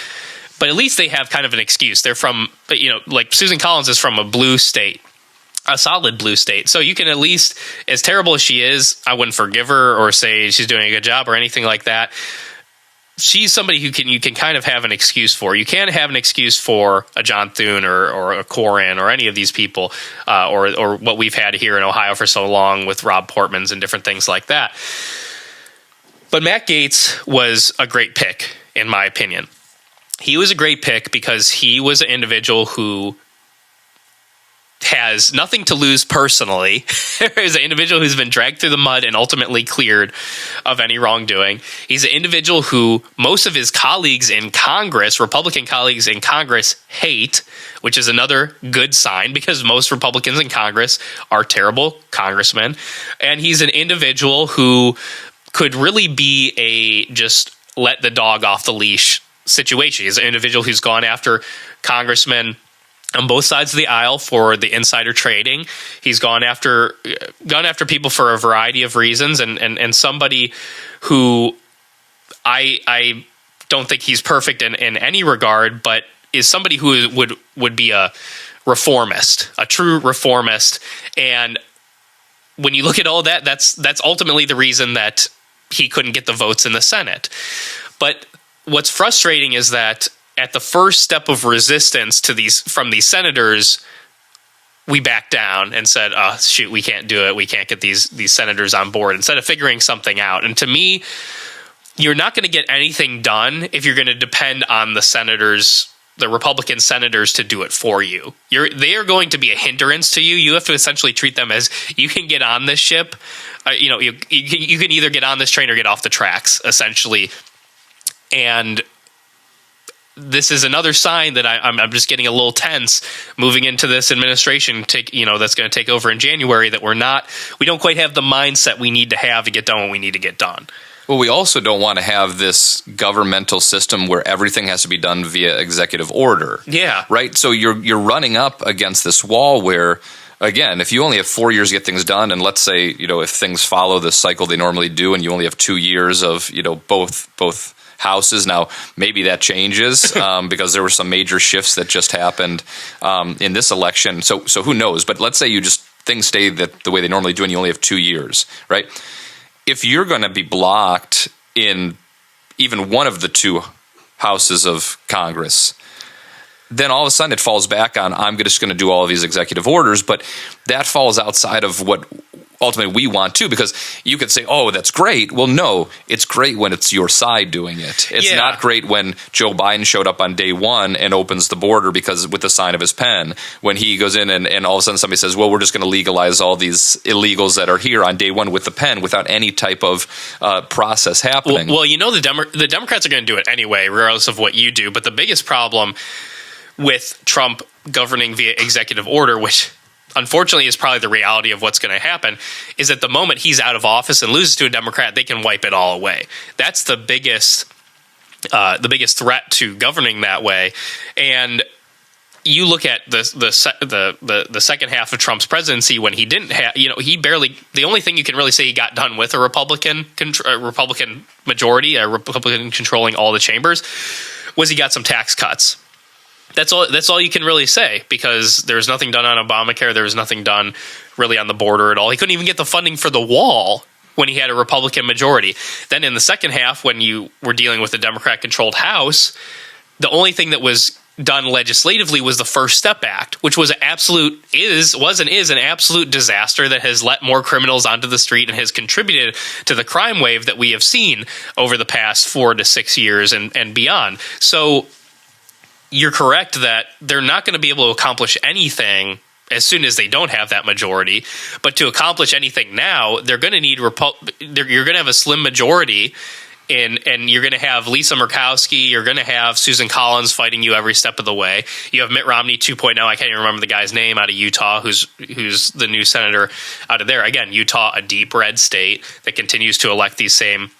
but at least they have kind of an excuse. They're from, like Susan Collins is from a blue state, a solid blue state. So you can at least, as terrible as she is, I wouldn't forgive her or say she's doing a good job or anything like that. She's somebody who you can kind of have an excuse for. You can't have an excuse for a John Thune or a Cornyn or any of these people, or what we've had here in Ohio for so long with Rob Portman's and different things like that. But Matt Gaetz was a great pick, in my opinion. He was a great pick because he was an individual who has nothing to lose personally. He's an individual who's been dragged through the mud and ultimately cleared of any wrongdoing. He's an individual who most of his colleagues in Congress, Republican colleagues in Congress, hate, which is another good sign because most Republicans in Congress are terrible congressmen. And he's an individual who could really be a just let the dog off the leash situation. He's an individual who's gone after congressmen on both sides of the aisle for the insider trading. He's gone after people for a variety of reasons, and somebody who I don't think he's perfect in any regard, but is somebody who would be a reformist, a true reformist. And when you look at all that, that's ultimately the reason that he couldn't get the votes in the Senate. But what's frustrating is that at the first step of resistance from these senators, we backed down and said, "Oh shoot, we can't do it. We can't get these senators on board." Instead of figuring something out, and to me, you're not going to get anything done if you're going to depend on the Republican senators, to do it for you. They are going to be a hindrance to you. You have to essentially treat them as you can get on this ship. You can either get on this train or get off the tracks, essentially, and this is another sign that I'm just getting a little tense moving into this administration. That's going to take over in January. That we don't quite have the mindset we need to have to get done what we need to get done.
Well, we also don't want to have this governmental system where everything has to be done via executive order. Yeah, right. So you're running up against this wall where, again, if you only have 4 years to get things done, and let's say if things follow the cycle they normally do, and you only have 2 years of both houses. Now, maybe that changes because there were some major shifts that just happened in this election. So who knows? But let's say things stay the way they normally do, and you only have 2 years, right? If you're going to be blocked in even one of the two houses of Congress, then all of a sudden it falls back on, I'm just going to do all of these executive orders, but that falls outside of what ultimately we want to, because you could say, oh, that's great. Well, no, it's great when it's your side doing it. It's not great when Joe Biden showed up on day one and opens the border with the sign of his pen. When he goes in and all of a sudden somebody says, well, we're just going to legalize all these illegals that are here on day one with the pen without any type of process happening.
Well, the Democrats are going to do it anyway, regardless of what you do. But the biggest problem with Trump governing via executive order, which unfortunately is probably the reality of what's going to happen, is that the moment he's out of office and loses to a Democrat, they can wipe it all away. That's the biggest threat to governing that way. And you look at the second half of Trump's presidency when he didn't have, the only thing you can really say he got done with a Republican majority, a Republican controlling all the chambers, was he got some tax cuts. That's all you can really say, because there was nothing done on Obamacare. There was nothing done really on the border at all. He couldn't even get the funding for the wall when he had a Republican majority. Then in the second half, when you were dealing with a Democrat-controlled House, the only thing that was done legislatively was the First Step Act, which was an absolute disaster that has let more criminals onto the street and has contributed to the crime wave that we have seen over the past 4 to 6 years and beyond. So you're correct that they're not going to be able to accomplish anything as soon as they don't have that majority. But to accomplish anything now, they're going to need you're going to have a slim majority. And you're going to have Lisa Murkowski, you're going to have Susan Collins fighting you every step of the way. You have Mitt Romney 2.0. I can't even remember the guy's name, out of Utah, who's the new senator out of there. Again, Utah, a deep red state that continues to elect these same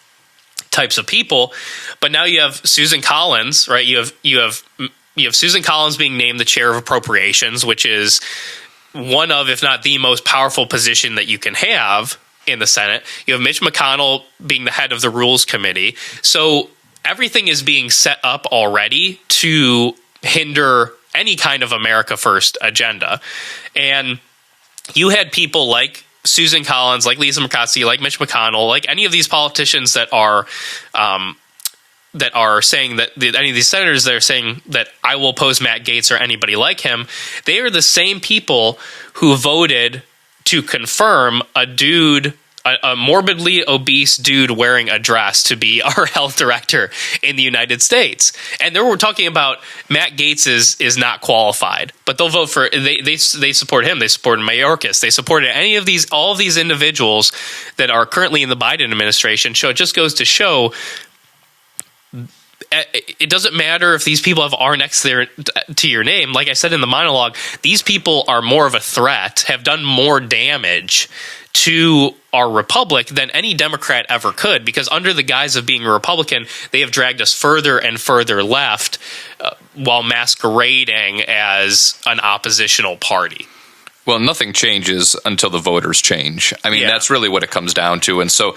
types of people. But now you have Susan Collins, right? You have Susan Collins being named the chair of appropriations, which is one of, if not the most powerful position that you can have in the Senate. You have Mitch McConnell being the head of the Rules Committee. So everything is being set up already to hinder any kind of America First agenda. And you had people like Susan Collins, like Lisa Murkowski, like Mitch McConnell, like any of these politicians that are saying that any of these senators that are saying that I will oppose Matt Gaetz or anybody like him. They are the same people who voted to confirm a morbidly obese dude wearing a dress to be our health director in the United States. And there we're talking about Matt Gaetz is not qualified, but they'll vote for, they support him. They supported Mayorkas. They supported all of these individuals that are currently in the Biden administration. So it just goes to show, it doesn't matter if these people have R next to your name. Like I said in the monologue, these people are more of a threat, have done more damage to our republic than any Democrat ever could, because under the guise of being a Republican, they have dragged us further and further left while masquerading as an oppositional party.
Well, nothing changes until the voters change. I mean, that's really what it comes down to. And so,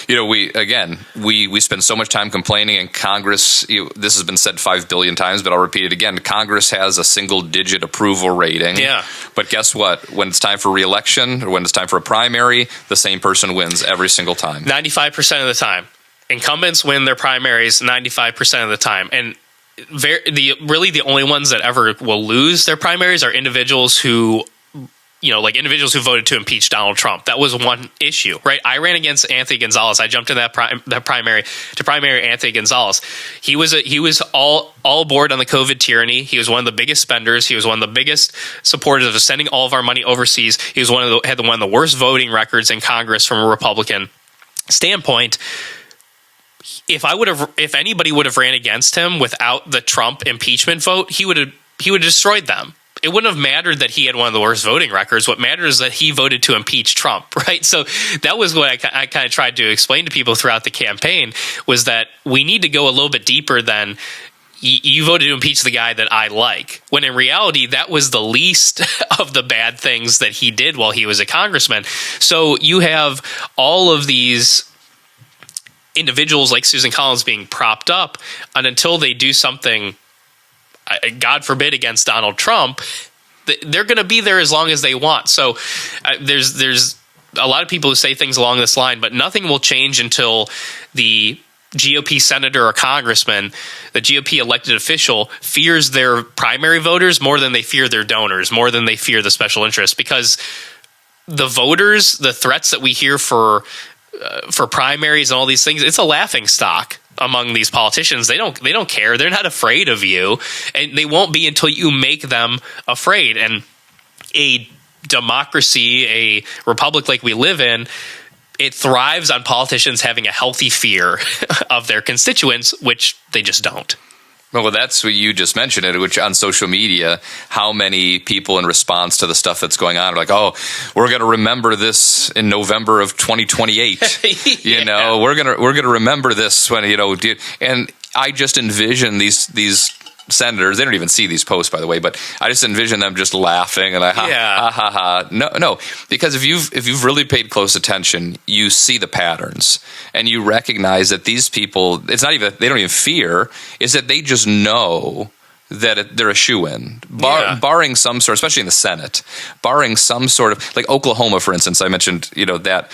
we spend so much time complaining, and Congress, this has been said 5 billion times, but I'll repeat it again. Congress has a single-digit approval rating. Yeah. But guess what? When it's time for re-election, or when it's time for a primary, the same person wins every single time.
95% of the time. Incumbents win their primaries 95% of the time. And the only ones that ever will lose their primaries are individuals who voted to impeach Donald Trump. That was one issue, right? I ran against Anthony Gonzalez. I jumped in that primary to primary Anthony Gonzalez. He was all aboard on the COVID tyranny. He was one of the biggest spenders. He was one of the biggest supporters of sending all of our money overseas. He was had one of the worst voting records in Congress from a Republican standpoint. If anybody would have ran against him without the Trump impeachment vote, he would have destroyed them. It wouldn't have mattered that he had one of the worst voting records. What matters is that he voted to impeach Trump, right? So that was what I kind of tried to explain to people throughout the campaign, was that we need to go a little bit deeper than you voted to impeach the guy that I like, when in reality, that was the least of the bad things that he did while he was a congressman. So you have all of these individuals like Susan Collins being propped up, and until they do something, God forbid, against Donald Trump, they're going to be there as long as they want. So there's a lot of people who say things along this line, but nothing will change until the GOP senator or congressman, the GOP elected official, fears their primary voters more than they fear their donors, more than they fear the special interests. Because the voters, the threats that we hear for primaries and all these things, it's a laughing stock among these politicians. They don't care. They're not afraid of you, and they won't be until you make them afraid. And a democracy, a republic like we live in, it thrives on politicians having a healthy fear of their constituents, which they just don't.
Well, that's what you just mentioned it, which on social media, how many people in response to the stuff that's going on are like, oh, we're going to remember this in November of 2028.
Yeah.
We're going to remember this when, and I just envision these senators. They don't even see these posts, by the way, but I just envision them just laughing and ha. No, because if you've really paid close attention, you see the patterns and you recognize that these people, it's not even, they don't even fear, is that they just know that they're a shoo-in, barring some sort, especially in the Senate, barring some sort of, like Oklahoma, for instance. I mentioned, that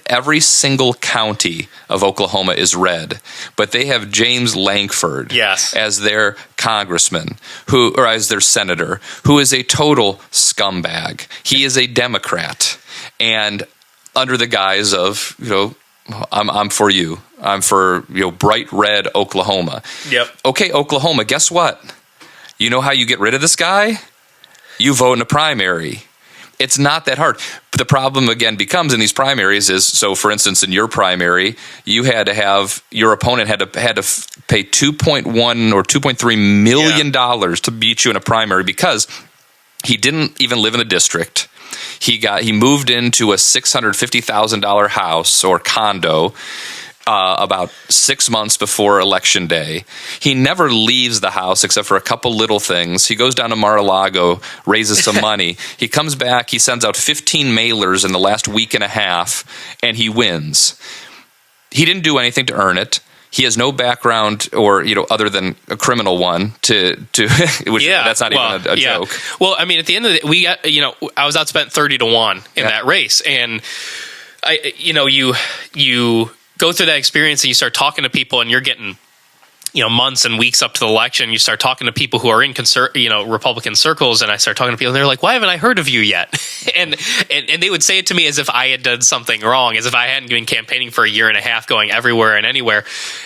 every single county of Oklahoma is red, but they have James Lankford as their congressman, or as their senator, who is a total scumbag. He is a Democrat, and under the guise of, I'm for you. I'm for, bright red Oklahoma.
Yep.
Okay, Oklahoma, guess what? You know how you get rid of this guy? You vote in a primary. It's not that hard. But the problem, again, becomes in these primaries is, so for instance, in your primary, you had to have, your opponent had to pay $2.1 or $2.3 million to beat you in a primary because he didn't even live in the district. He moved into a $650,000 house or condo about 6 months before Election Day. He never leaves the house except for a couple little things. He goes down to Mar-a-Lago, raises some money. He comes back, he sends out 15 mailers in the last week and a half, and he wins. He didn't do anything to earn it. He has no background, or other than a criminal one, which that's not even a joke.
Well, I mean, at the end of the day, I was outspent 30-1 in that race, and you go through that experience and you start talking to people, and you're getting months and weeks up to the election. You start talking to people who are in Republican circles, and I start talking to people, and they're like, "Why haven't I heard of you yet?" and they would say it to me as if I had done something wrong, as if I hadn't been campaigning for a year and a half, going everywhere and anywhere.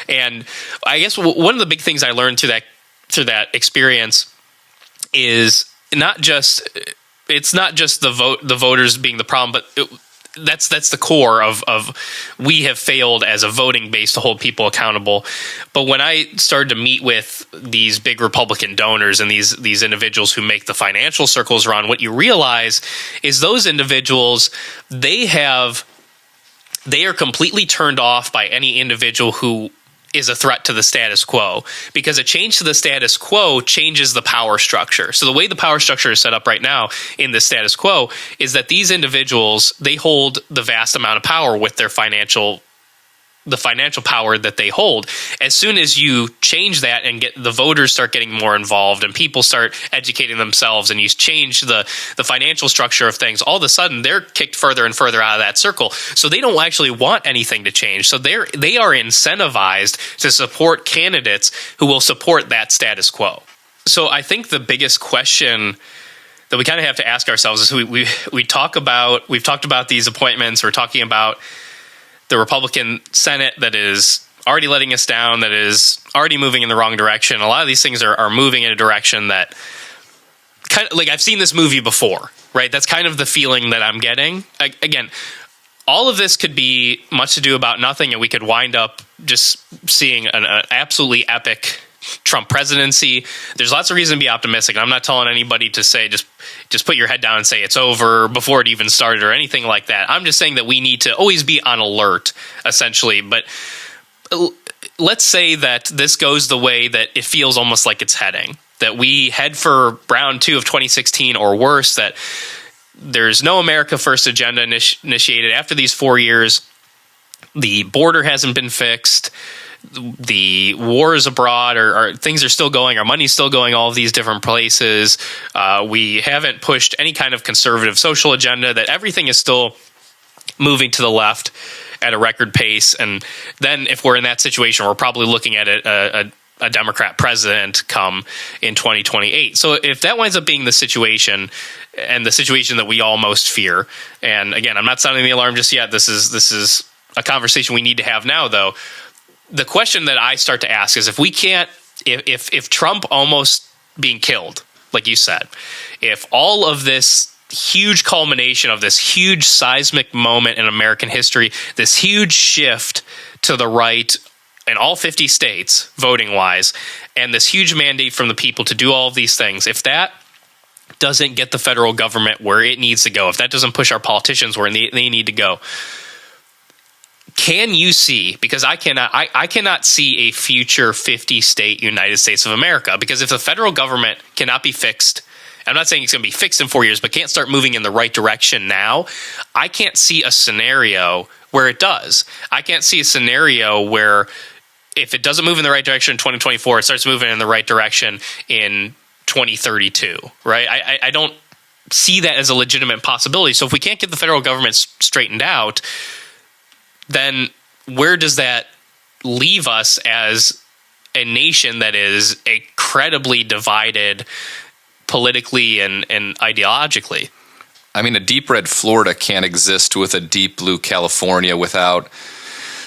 And I guess one of the big things I learned through that experience is it's not just the voters being the problem, but that's the core of we have failed as a voting base to hold people accountable. But when I started to meet with these big Republican donors and these individuals who make the financial circles run, what you realize is those individuals, they are completely turned off by any individual who is a threat to the status quo, because a change to the status quo changes the power structure. So the way the power structure is set up right now in the status quo is that these individuals, they hold the vast amount of power with their financial power that they hold. As soon as you change that and get the voters start getting more involved and people start educating themselves, and you change the financial structure of things, all of a sudden they're kicked further and further out of that circle. So they don't actually want anything to change. So they are incentivized to support candidates who will support that status quo. So I think the biggest question that we kind of have to ask ourselves is we've talked about these appointments. We're talking about the Republican Senate that is already letting us down, that is already moving in the wrong direction. A lot of these things are moving in a direction that kind of, like, I've seen this movie before, right? That's kind of the feeling that I'm getting. Again, all of this could be much ado about nothing, and we could wind up just seeing an absolutely epic Trump presidency. There's lots of reason to be optimistic. I'm not telling anybody to say just put your head down and say it's over before it even started or anything like that. I'm just saying that we need to always be on alert, essentially. But let's say that this goes the way that it feels almost like it's heading, that we head for round 2 of 2016 or worse, that there's no America First agenda initiated after these 4 years. The border hasn't been fixed. The wars abroad or things are still going. Our money's still going all of these different places. We haven't pushed any kind of conservative social agenda, that everything is still moving to the left at a record pace. And then if we're in that situation, we're probably looking at a Democrat president come in 2028. So if that winds up being the situation, and the situation that we all most fear, and again, I'm not sounding the alarm just yet. This is a conversation we need to have now, though. The question that I start to ask is, if Trump almost being killed, like you said, if all of this huge culmination of this huge seismic moment in American history, this huge shift to the right in all 50 states, voting-wise, and this huge mandate from the people to do all of these things, if that doesn't get the federal government where it needs to go, if that doesn't push our politicians where they need to go, can you see, because I cannot see a future 50-state United States of America, because if the federal government cannot be fixed, I'm not saying it's going to be fixed in 4 years, but can't start moving in the right direction now, I can't see a scenario where it does. I can't see a scenario where if it doesn't move in the right direction in 2024, it starts moving in the right direction in 2032, right? I don't see that as a legitimate possibility. So if we can't get the federal government straightened out, then where does that leave us as a nation that is incredibly divided politically and ideologically?
I mean, a deep red Florida can't exist with a deep blue California without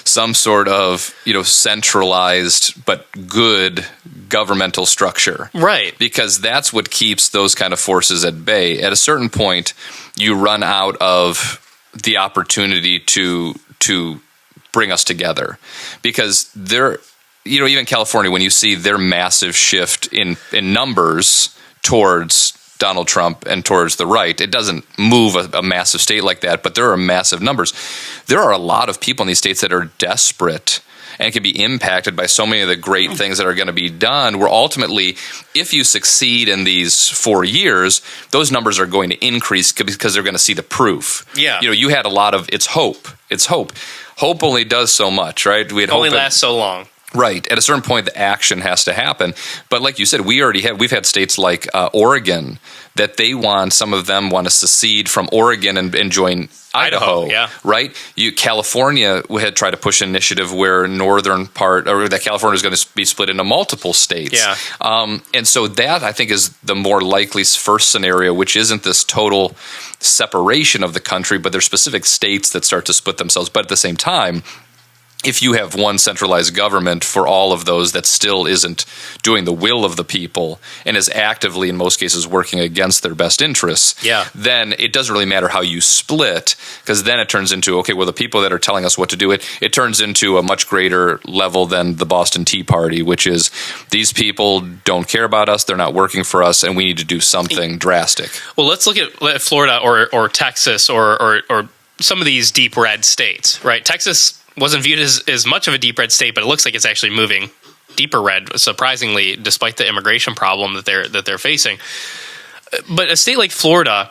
some sort of, centralized but good governmental structure.
Right.
Because that's what keeps those kind of forces at bay. At a certain point, you run out of the opportunity to bring us together. Because even California, when you see their massive shift in numbers towards Donald Trump and towards the right, it doesn't move a massive state like that, but there are massive numbers. There are a lot of people in these states that are desperate and can be impacted by so many of the great things that are going to be done, where ultimately, if you succeed in these 4 years, those numbers are going to increase because they're going to see the proof.
Yeah.
You had a lot of, it's hope. It's hope. Hope only does so much, right?
It only lasts so long.
Right. At a certain point, the action has to happen. But like you said, we've had states like Oregon that some of them want to secede from Oregon and join Idaho.
Yeah.
Right. California had tried to push an initiative where that California is going to be split into multiple states.
Yeah.
And so that, I think, is the more likely first scenario, which isn't this total separation of the country, but there's specific states that start to split themselves. But at the same time, if you have one centralized government for all of those that still isn't doing the will of the people and is actively, in most cases, working against their best interests, then it doesn't really matter how you split, because then it turns into, okay, well, the people that are telling us what to do, it turns into a much greater level than the Boston Tea Party, which is these people don't care about us, they're not working for us, and we need to do something drastic.
Well, let's look at Florida or Texas or some of these deep red states, right? Texas wasn't viewed as much of a deep red state, but it looks like it's actually moving deeper red, surprisingly, despite the immigration problem that they're facing. But a state like Florida,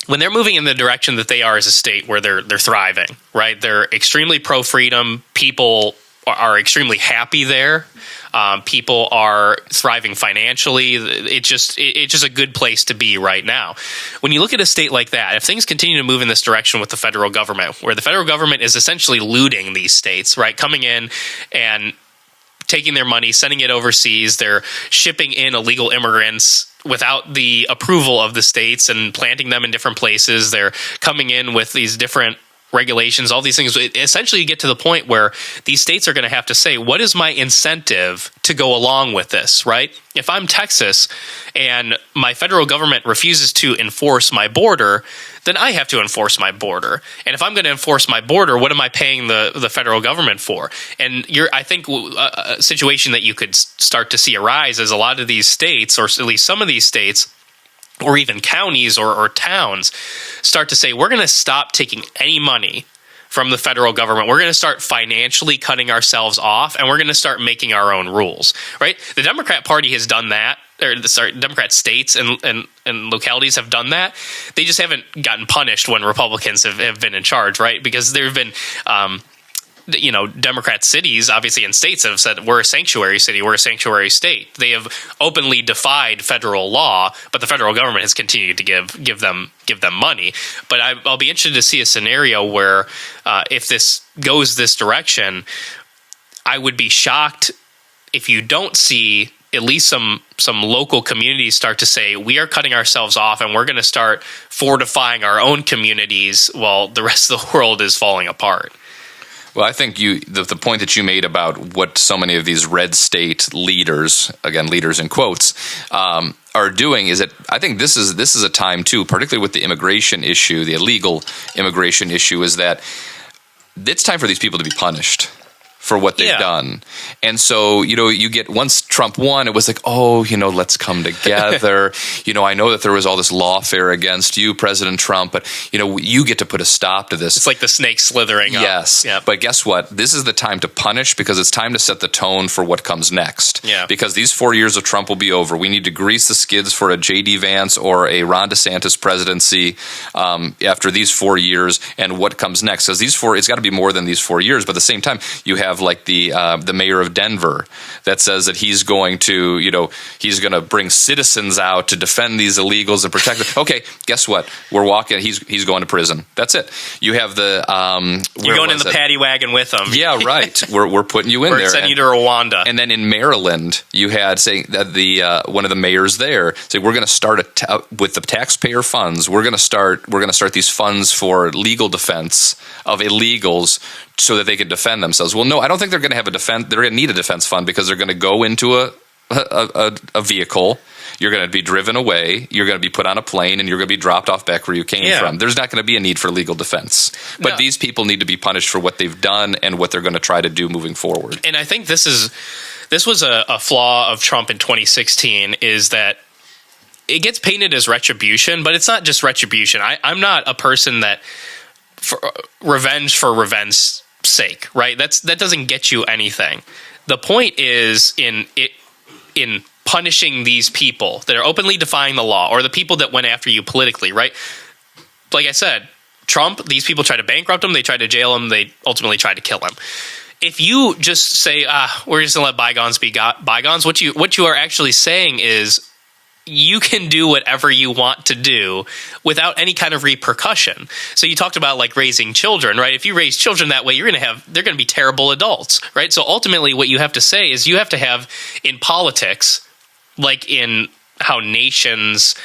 when they're moving in the direction that they are as a state where they're thriving, right? They're extremely pro-freedom. People are extremely happy there. People are thriving financially. It's just a good place to be right now. When you look at a state like that, if things continue to move in this direction with the federal government, where the federal government is essentially looting these states, right, coming in and taking their money, sending it overseas, they're shipping in illegal immigrants without the approval of the states and planting them in different places. They're coming in with these different regulations, all these things. Essentially, you get to the point where these states are going to have to say, what is my incentive to go along with this, right? If I'm Texas and my federal government refuses to enforce my border, then I have to enforce my border. And if I'm going to enforce my border, what am I paying the federal government for? And I think a situation that you could start to see arise is a lot of these states, or at least some of these states, or even counties or towns, start to say, we're going to stop taking any money from the federal government. We're going to start financially cutting ourselves off, and we're going to start making our own rules, right? The Democrat Party has done that, or Democrat states and localities have done that. They just haven't gotten punished when Republicans have been in charge, right? Because there have been Democrat cities, obviously, and states have said, we're a sanctuary city, we're a sanctuary state. They have openly defied federal law, but the federal government has continued to give them money. But I'll be interested to see a scenario where if this goes this direction, I would be shocked if you don't see at least some local communities start to say, we are cutting ourselves off and we're going to start fortifying our own communities while the rest of the world is falling apart.
Well, I think the point that you made about what so many of these red state leaders, again, leaders in quotes, are doing is that I think this is a time too, particularly with the immigration issue, the illegal immigration issue, is that it's time for these people to be punished for what they've done. And so, you get, once Trump won, it was like, let's come together. I know that there was all this lawfare against you, President Trump, but, you get to put a stop to this.
It's like the snake slithering up.
Yes.
Yep.
But guess what? This is the time to punish, because it's time to set the tone for what comes next.
Yeah.
Because these 4 years of Trump will be over. We need to grease the skids for a J.D. Vance or a Ron DeSantis presidency after these 4 years, and what comes next. Because it's got to be more than these 4 years, but at the same time, you have have like the mayor of Denver that says that he's going to, he's going to bring citizens out to defend these illegals and protect them. Okay, guess what? We're walking. He's going to prison. That's it. You have the
you're going in the paddy wagon with him.
Yeah, right. We're putting you in there.
We're sending you to Rwanda.
And then in Maryland, you had saying that the one of the mayors there say we're going to start with the taxpayer funds. We're going to start these funds for legal defense of illegals so that they can defend themselves. Well, no, I don't think they're going to have a defense. They're going to need a defense fund because they're going to go into a vehicle. You're going to be driven away. You're going to be put on a plane, and you're going to be dropped off back where you came from. There's not going to be a need for legal defense. But these people need to be punished for what they've done and what they're going to try to do moving forward.
And I think this was a flaw of Trump in 2016 is that it gets painted as retribution, but it's not just retribution. I'm not a person that for revenge's sake, right? That doesn't get you anything. The point is in punishing these people that are openly defying the law, or the people that went after you politically, right? Like I said, Trump, these people tried to bankrupt him, they tried to jail him, they ultimately tried to kill him. If you just say, we're just going to let bygones be bygones, what you are actually saying is you can do whatever you want to do without any kind of repercussion. So you talked about like raising children, right? If you raise children that way, they're going to be terrible adults, right? So ultimately what you have to say is you have to have in politics, like in how nations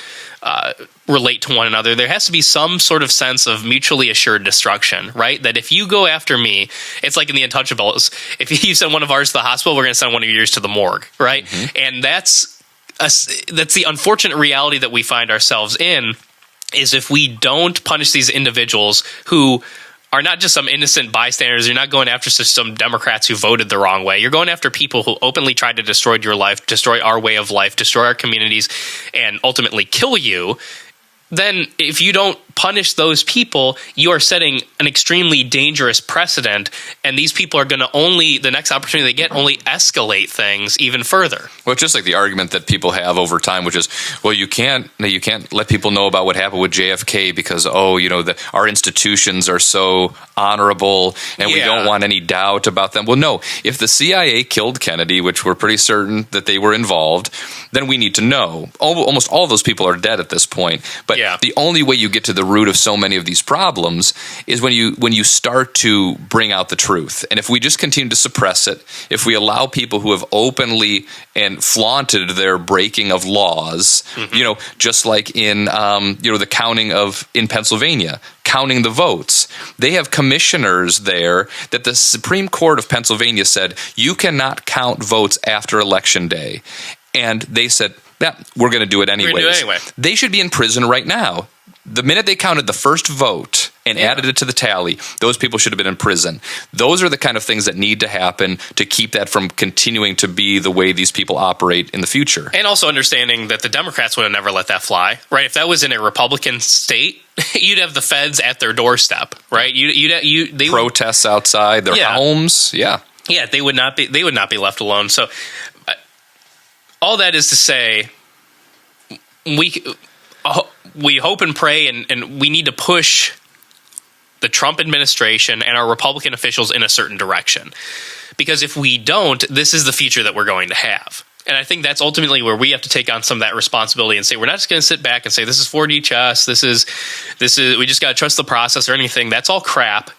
relate to one another, there has to be some sort of sense of mutually assured destruction, right? That if you go after me, it's like in the Untouchables. If you send one of ours to the hospital, we're going to send one of yours to the morgue, right? Mm-hmm. And that's the unfortunate reality that we find ourselves in, is if we don't punish these individuals who are not just some innocent bystanders. You're not going after some Democrats who voted the wrong way. You're going after people who openly tried to destroy your life, destroy our way of life, destroy our communities, and ultimately kill you. Then if you don't punish those people, you are setting an extremely dangerous precedent, and these people are going to the next opportunity they get, only escalate things even further.
Well, it's just like the argument that people have over time, which is, well, you can't let people know about what happened with JFK because, our institutions are so honorable and we don't want any doubt about them. Well, no, if the CIA killed Kennedy, which we're pretty certain that they were involved, then we need to know. Almost all of those people are dead at this point. But the only way you get to the root of so many of these problems is when you start to bring out the truth. And if we just continue to suppress it, if we allow people who have openly and flaunted their breaking of laws, just like in the counting in Pennsylvania, counting the votes, they have commissioners there that the Supreme Court of Pennsylvania said you cannot count votes after Election Day, and they said, we're going to do it anyways. They should be in prison right now. The minute they counted the first vote and added it to the tally, those people should have been in prison. Those are the kind of things that need to happen to keep that from continuing to be the way these people operate in the future.
And also understanding that the Democrats would have never let that fly, right? If that was in a Republican state, you'd have the feds at their doorstep, right? They
protests outside their homes,
they would not be left alone. So all that is to say, we hope and pray, and we need to push the Trump administration and our Republican officials in a certain direction. Because if we don't, this is the future that we're going to have. And I think that's ultimately where we have to take on some of that responsibility and say, we're not just going to sit back and say, this is 4D chess, this is we just got to trust the process or anything. That's all crap.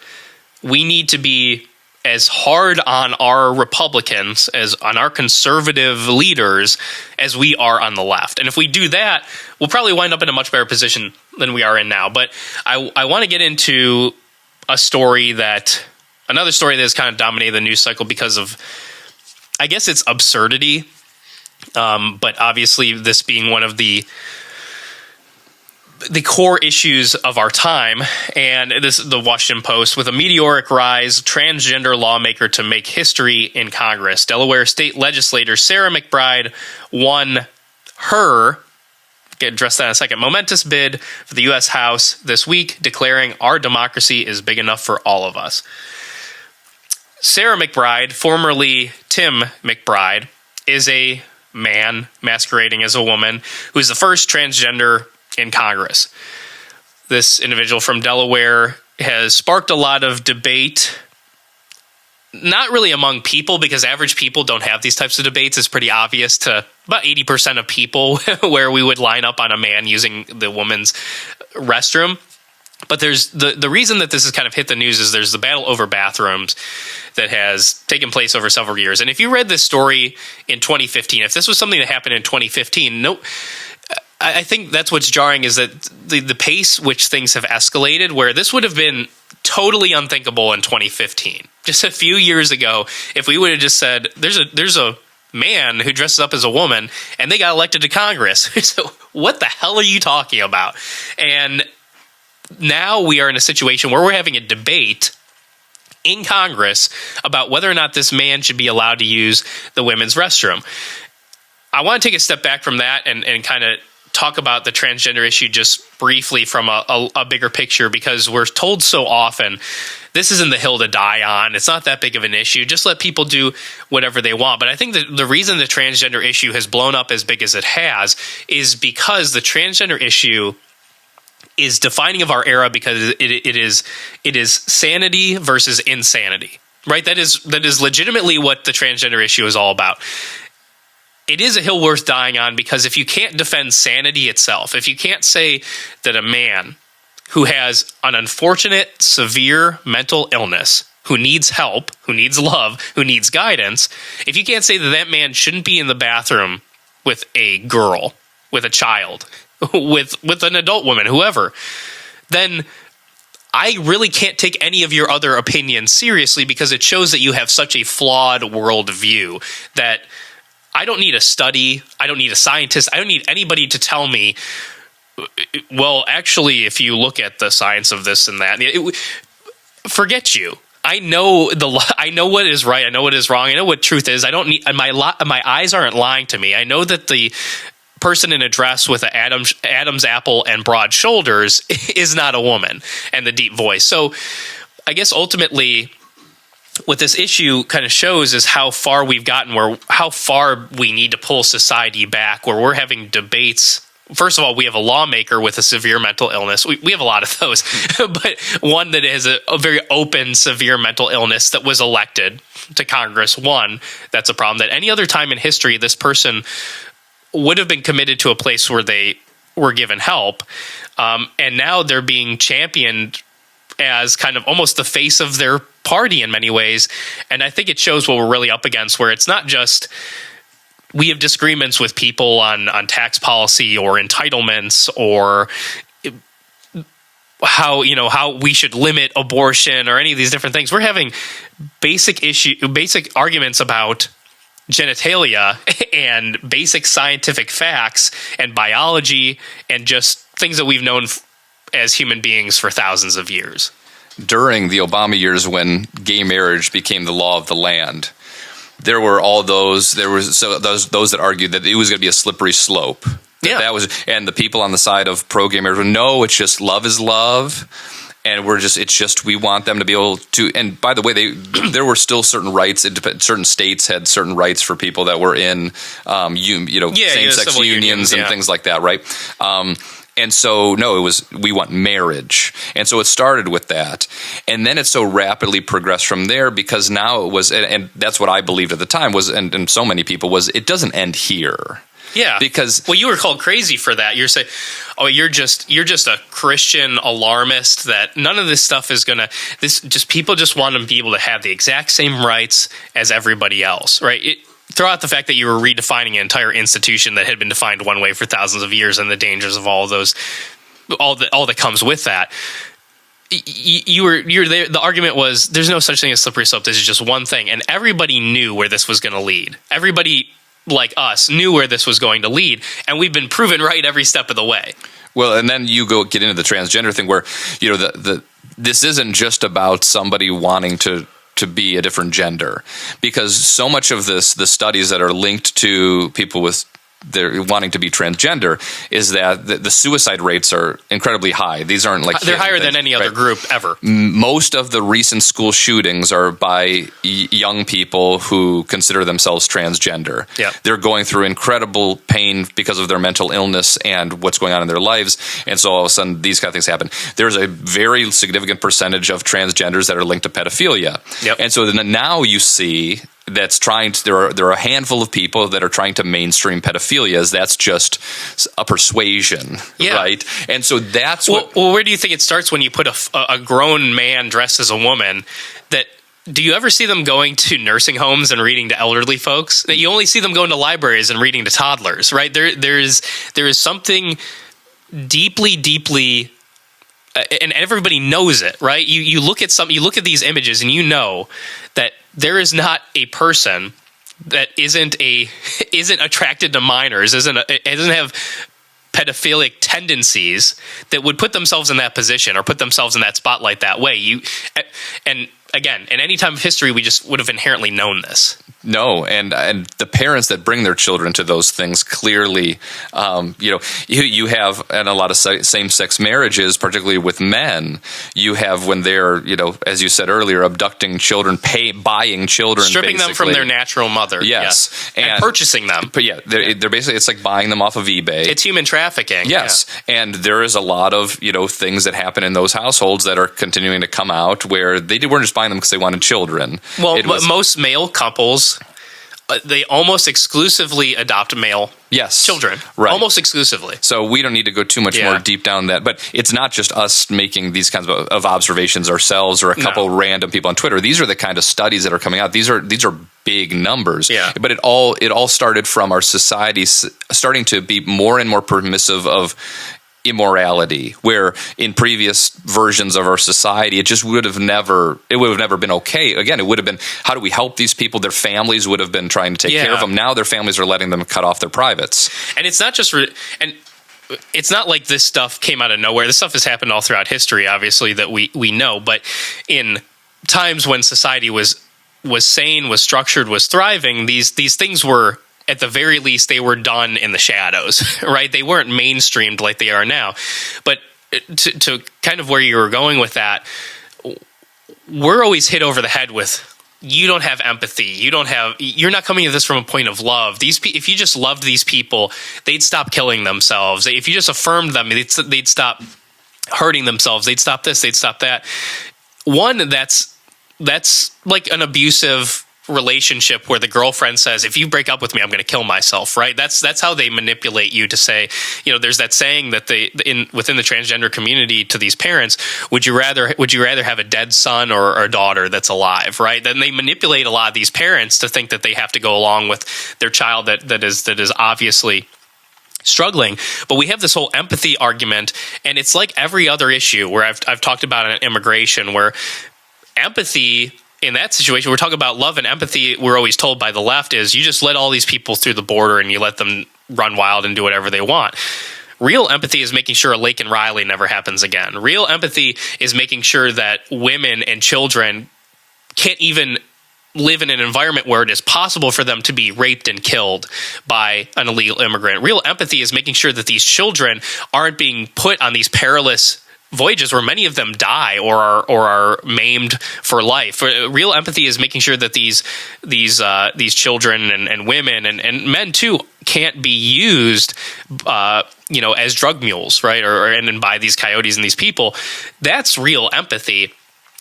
We need to be as hard on our Republicans, as on our conservative leaders, as we are on the left. And if we do that, we'll probably wind up in a much better position than we are in now. But I want to get into another story that has kind of dominated the news cycle because of, I guess, its absurdity. But obviously this being one of the core issues of our time, and this is the Washington Post. With a meteoric rise, transgender lawmaker to make history in Congress. Delaware state legislator Sarah McBride won her, get addressed that in a second, momentous bid for the U.S. House this week, declaring our democracy is big enough for all of us. Sarah McBride, formerly Tim McBride, is a man masquerading as a woman who's the first transgender in Congress. This individual from Delaware has sparked a lot of debate not really among people, because average people don't have these types of debates. It's pretty obvious to about 80% of people where we would line up on a man using the woman's restroom. But there's the reason that this has kind of hit the news is there's the battle over bathrooms that has taken place over several years. And if you read this story in 2015, if this was something that happened in 2015, I think that's what's jarring, is that the pace which things have escalated, where this would have been totally unthinkable in 2015. Just a few years ago, if we would have just said, there's a man who dresses up as a woman and they got elected to Congress. So what the hell are you talking about? And now we are in a situation where we're having a debate in Congress about whether or not this man should be allowed to use the women's restroom. I want to take a step back from that and kind of talk about the transgender issue just briefly from a bigger picture, because we're told so often this isn't the hill to die on. It's not that big of an issue. Just let people do whatever they want. But I think that the reason the transgender issue has blown up as big as it has is because the transgender issue is defining of our era, because it is sanity versus insanity, right? That is legitimately what the transgender issue is all about. It is a hill worth dying on, because if you can't defend sanity itself, if you can't say that a man who has an unfortunate, severe mental illness, who needs help, who needs love, who needs guidance, if you can't say that that man shouldn't be in the bathroom with a girl, with a child, with an adult woman, whoever, then I really can't take any of your other opinions seriously, because it shows that you have such a flawed worldview that I don't need a study. I don't need a scientist. I don't need anybody to tell me, well, actually, if you look at the science of this and that, forget you. I know what is right. I know what is wrong. I know what truth is. I don't need my eyes aren't lying to me. I know that the person in a dress with an Adam's apple and broad shoulders is not a woman, and the deep voice. So I guess ultimately what this issue kind of shows is how far we've gotten, how far we need to pull society back, where we're having debates. First of all, we have a lawmaker with a severe mental illness. We have a lot of those, but one that has a very open, severe mental illness that was elected to Congress. One, that's a problem. That any other time in history, this person would have been committed to a place where they were given help, and now they're being championed as kind of almost the face of their party in many ways. And I think it shows what we're really up against, where it's not just we have disagreements with people on tax policy or entitlements or how we should limit abortion or any of these different things. We're having basic arguments about genitalia and basic scientific facts and biology and just things that we've known as human beings for thousands of years.
During the Obama years, when gay marriage became the law of the land, there were all those. There was those that argued that it was going to be a slippery slope. That was, and the people on the side of pro-gay marriage were, no, it's just love is love, and we want them to be able to. And by the way, there were still certain rights. Certain states had certain rights for people that were in same-sex unions and things like that, right? And so, no, we want marriage. And so it started with that. And then it so rapidly progressed from there, because now it was, and that's what I believed at the time was, and so many people was, it doesn't end here.
Yeah.
Because,
well, you were called crazy for that. You're saying, oh, you're just a Christian alarmist, that none of this stuff is going to, people just want to be able to have the exact same rights as everybody else, right? Throw out the fact that you were redefining an entire institution that had been defined one way for thousands of years, and the dangers of all of those, all that comes with that. You're there. The argument was there's no such thing as slippery slope. This is just one thing, and everybody knew where this was going to lead. Everybody like us knew where this was going to lead, and we've been proven right every step of the way.
Well, and then you get into the transgender thing, where this isn't just about somebody wanting to be a different gender, because so much of the studies that are linked to people with they're wanting to be transgender, is that the suicide rates are incredibly high. These aren't like
they're higher than any other group ever.
Most of the recent school shootings are by young people who consider themselves transgender.
Yeah.
They're going through incredible pain because of their mental illness and what's going on in their lives, and so all of a sudden these kind of things happen. There's a very significant percentage of transgenders that are linked to pedophilia.
Yep.
And so then now you see that's trying to, there are a handful of people that are trying to mainstream pedophilia. That's just a persuasion, right? And so that's
well, where do you think it starts when you put a grown man dressed as a woman? Do you ever see them going to nursing homes and reading to elderly folks? That you only see them going to libraries and reading to toddlers, right? There is something deeply and everybody knows it, right? You look at these images and you know that there is not a person that isn't attracted to minors, doesn't have pedophilic tendencies that would put themselves in that position or put themselves in that spotlight that way. And again, in any time of history, we just would have inherently known this.
No, and the parents that bring their children to those things clearly, you have in a lot of same-sex marriages, particularly with men, you have when they're, as you said earlier, abducting children, buying children,
stripping them from their natural mother,
yes,
and purchasing them.
But yeah, they're basically, it's like buying them off of eBay.
It's human trafficking.
Yes, and there is a lot of things that happen in those households that are continuing to come out where they weren't just buying them because they wanted children.
Well, most male couples, they almost exclusively adopt male children.
Right.
Almost exclusively.
So we don't need to go too much more deep down that. But it's not just us making these kinds of observations ourselves or a couple random people on Twitter. These are the kind of studies that are coming out. These are big numbers.
Yeah.
But it all started from our society starting to be more and more permissive of immorality, where in previous versions of our society it would have never been okay. Again, it would have been, how do we help these people? Their families would have been trying to take care of them. Now their families are letting them cut off their privates. And it's not just
and it's not like this stuff came out of nowhere. This stuff has happened all throughout history, obviously, that we know. But in times when society was sane, was structured, was thriving, these things were, at the very least, they were done in the shadows, right? They weren't mainstreamed like they are now. But to kind of where you were going with that, we're always hit over the head with, you don't have empathy. You're not coming at this from a point of love. If you just loved these people, they'd stop killing themselves. If you just affirmed them, they'd stop hurting themselves. They'd stop this, they'd stop that. One, that's like an abusive relationship where the girlfriend says, if you break up with me, I'm going to kill myself, right? That's how they manipulate you to say, there's that saying that within the transgender community to these parents, would you rather have a dead son or a daughter that's alive, right? Then they manipulate a lot of these parents to think that they have to go along with their child that is obviously struggling. But we have this whole empathy argument, and it's like every other issue where I've talked about in immigration, where empathy in that situation, we're talking about love and empathy. We're always told by the left is you just let all these people through the border and you let them run wild and do whatever they want. Real empathy is making sure a Lake and Riley never happens again. Real empathy is making sure that women and children can't even live in an environment where it is possible for them to be raped and killed by an illegal immigrant. Real empathy is making sure that these children aren't being put on these perilous voyages where many of them die or are maimed for life. Real empathy is making sure that these children and women and men too can't be used, as drug mules, right? And by these coyotes and these people. That's real empathy.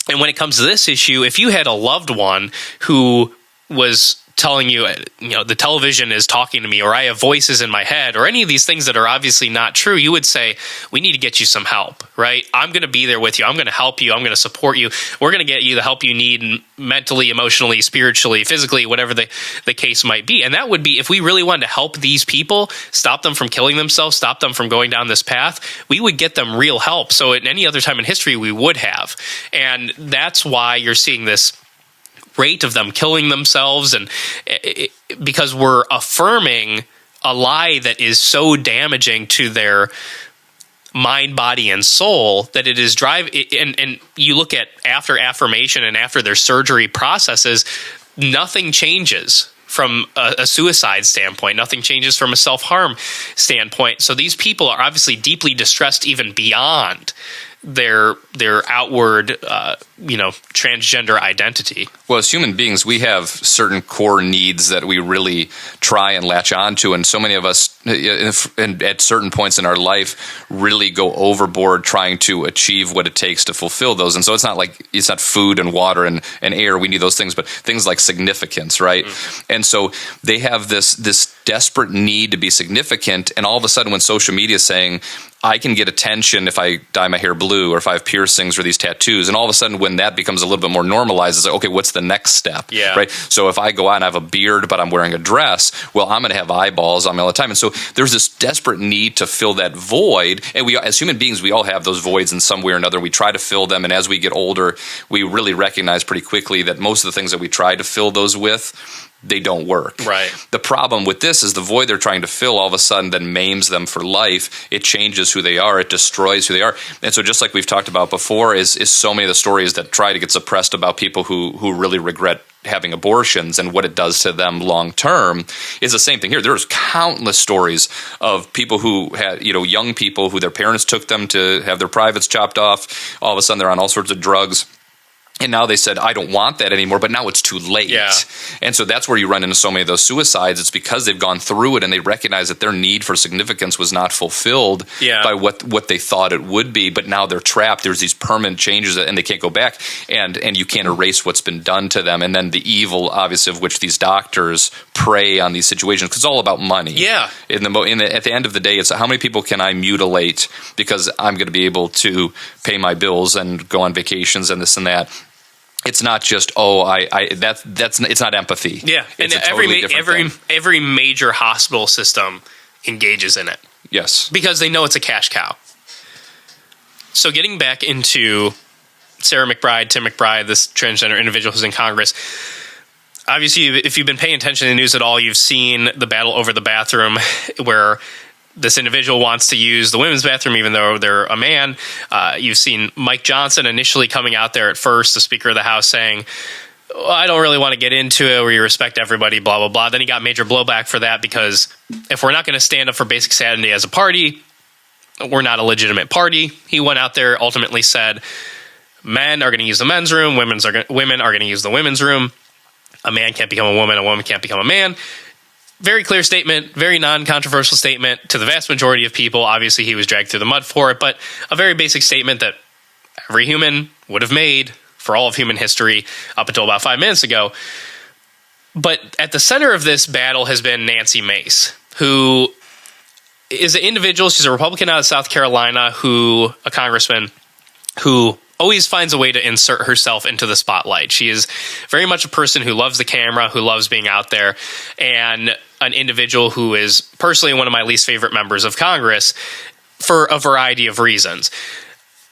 And when it comes to this issue, if you had a loved one who was telling you, the television is talking to me, or I have voices in my head, or any of these things that are obviously not true, you would say, we need to get you some help, right? I'm going to be there with you. I'm going to help you. I'm going to support you. We're going to get you the help you need mentally, emotionally, spiritually, physically, whatever the case might be. And that would be, if we really wanted to help these people, stop them from killing themselves, stop them from going down this path, we would get them real help. So at any other time in history, we would have. And that's why you're seeing this rate of them killing themselves, and because we're affirming a lie that is so damaging to their mind, body, and soul that it is and you look at after affirmation and after their surgery processes, nothing changes from a suicide standpoint. Nothing changes from a self-harm standpoint. So these people are obviously deeply distressed even beyond their outward, transgender identity.
Well, as human beings, we have certain core needs that we really try and latch onto, and so many of us, at certain points in our life, really go overboard trying to achieve what it takes to fulfill those. And so it's not food and water and air. We need those things, but things like significance, right? Mm-hmm. And so they have this desperate need to be significant, and all of a sudden, when social media is saying, I can get attention if I dye my hair blue or if I have piercings or these tattoos. And all of a sudden, when that becomes a little bit more normalized, it's like, okay, what's the next step?
Yeah.
Right. So if I go out and I have a beard, but I'm wearing a dress, well, I'm going to have eyeballs on me all the time. And so there's this desperate need to fill that void. And we, as human beings, we all have those voids in some way or another. We try to fill them. And as we get older, we really recognize pretty quickly that most of the things that we try to fill those with, they don't work.
Right.
The problem with this is the void they're trying to fill all of a sudden then maims them for life. It changes who they are. It destroys who they are. And so just like we've talked about before is so many of the stories that try to get suppressed about people who really regret having abortions and what it does to them long term is the same thing here. There's countless stories of people who had, young people who their parents took them to have their privates chopped off. All of a sudden they're on all sorts of drugs. And now they said, I don't want that anymore, but now it's too late.
Yeah.
And so that's where you run into so many of those suicides. It's because they've gone through it and they recognize that their need for significance was not fulfilled by what they thought it would be. But now they're trapped. There's these permanent changes and they can't go back. And you can't erase what's been done to them. And then the evil, obviously, of which these doctors prey on these situations, because it's all about money.
Yeah.
At the end of the day, it's how many people can I mutilate because I'm going to be able to pay my bills and go on vacations and this and that. It's not just it's not empathy.
Yeah,
it's
and
every
major hospital system engages in it.
Yes,
because they know it's a cash cow. So getting back into Sarah McBride, Tim McBride, this transgender individual who's in Congress. Obviously, if you've been paying attention to the news at all, you've seen the battle over the bathroom where this individual wants to use the women's bathroom even though they're a man. You've seen Mike Johnson initially coming out there at first, the Speaker of the House, saying, I don't really want to get into it, we respect everybody, blah, blah, blah. Then he got major blowback for that because if we're not going to stand up for basic sanity as a party, we're not a legitimate party. He went out there, ultimately said, men are going to use the men's room, women are going to use the women's room. A man can't become a woman can't become a man. Very clear statement, very non-controversial statement to the vast majority of people. Obviously, he was dragged through the mud for it, but a very basic statement that every human would have made for all of human history up until about 5 minutes ago. But at the center of this battle has been Nancy Mace, who is an individual. She's a Republican out of South Carolina, a congressman who always finds a way to insert herself into the spotlight. She is very much a person who loves the camera, who loves being out there, and an individual who is personally one of my least favorite members of Congress for a variety of reasons.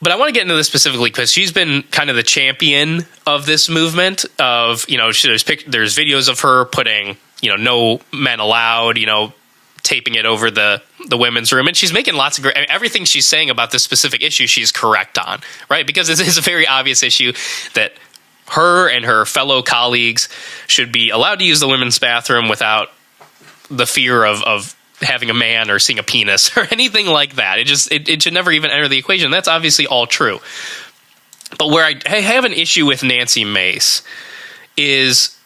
But I want to get into this specifically because she's been kind of the champion of this movement of, there's videos of her putting, no men allowed, taping it over the women's room. And she's making lots of everything she's saying about this specific issue, she's correct on, right? Because this is a very obvious issue that her and her fellow colleagues should be allowed to use the women's bathroom without the fear of having a man or seeing a penis or anything like that. It should never even enter the equation. That's obviously all true. But where I have an issue with Nancy Mace is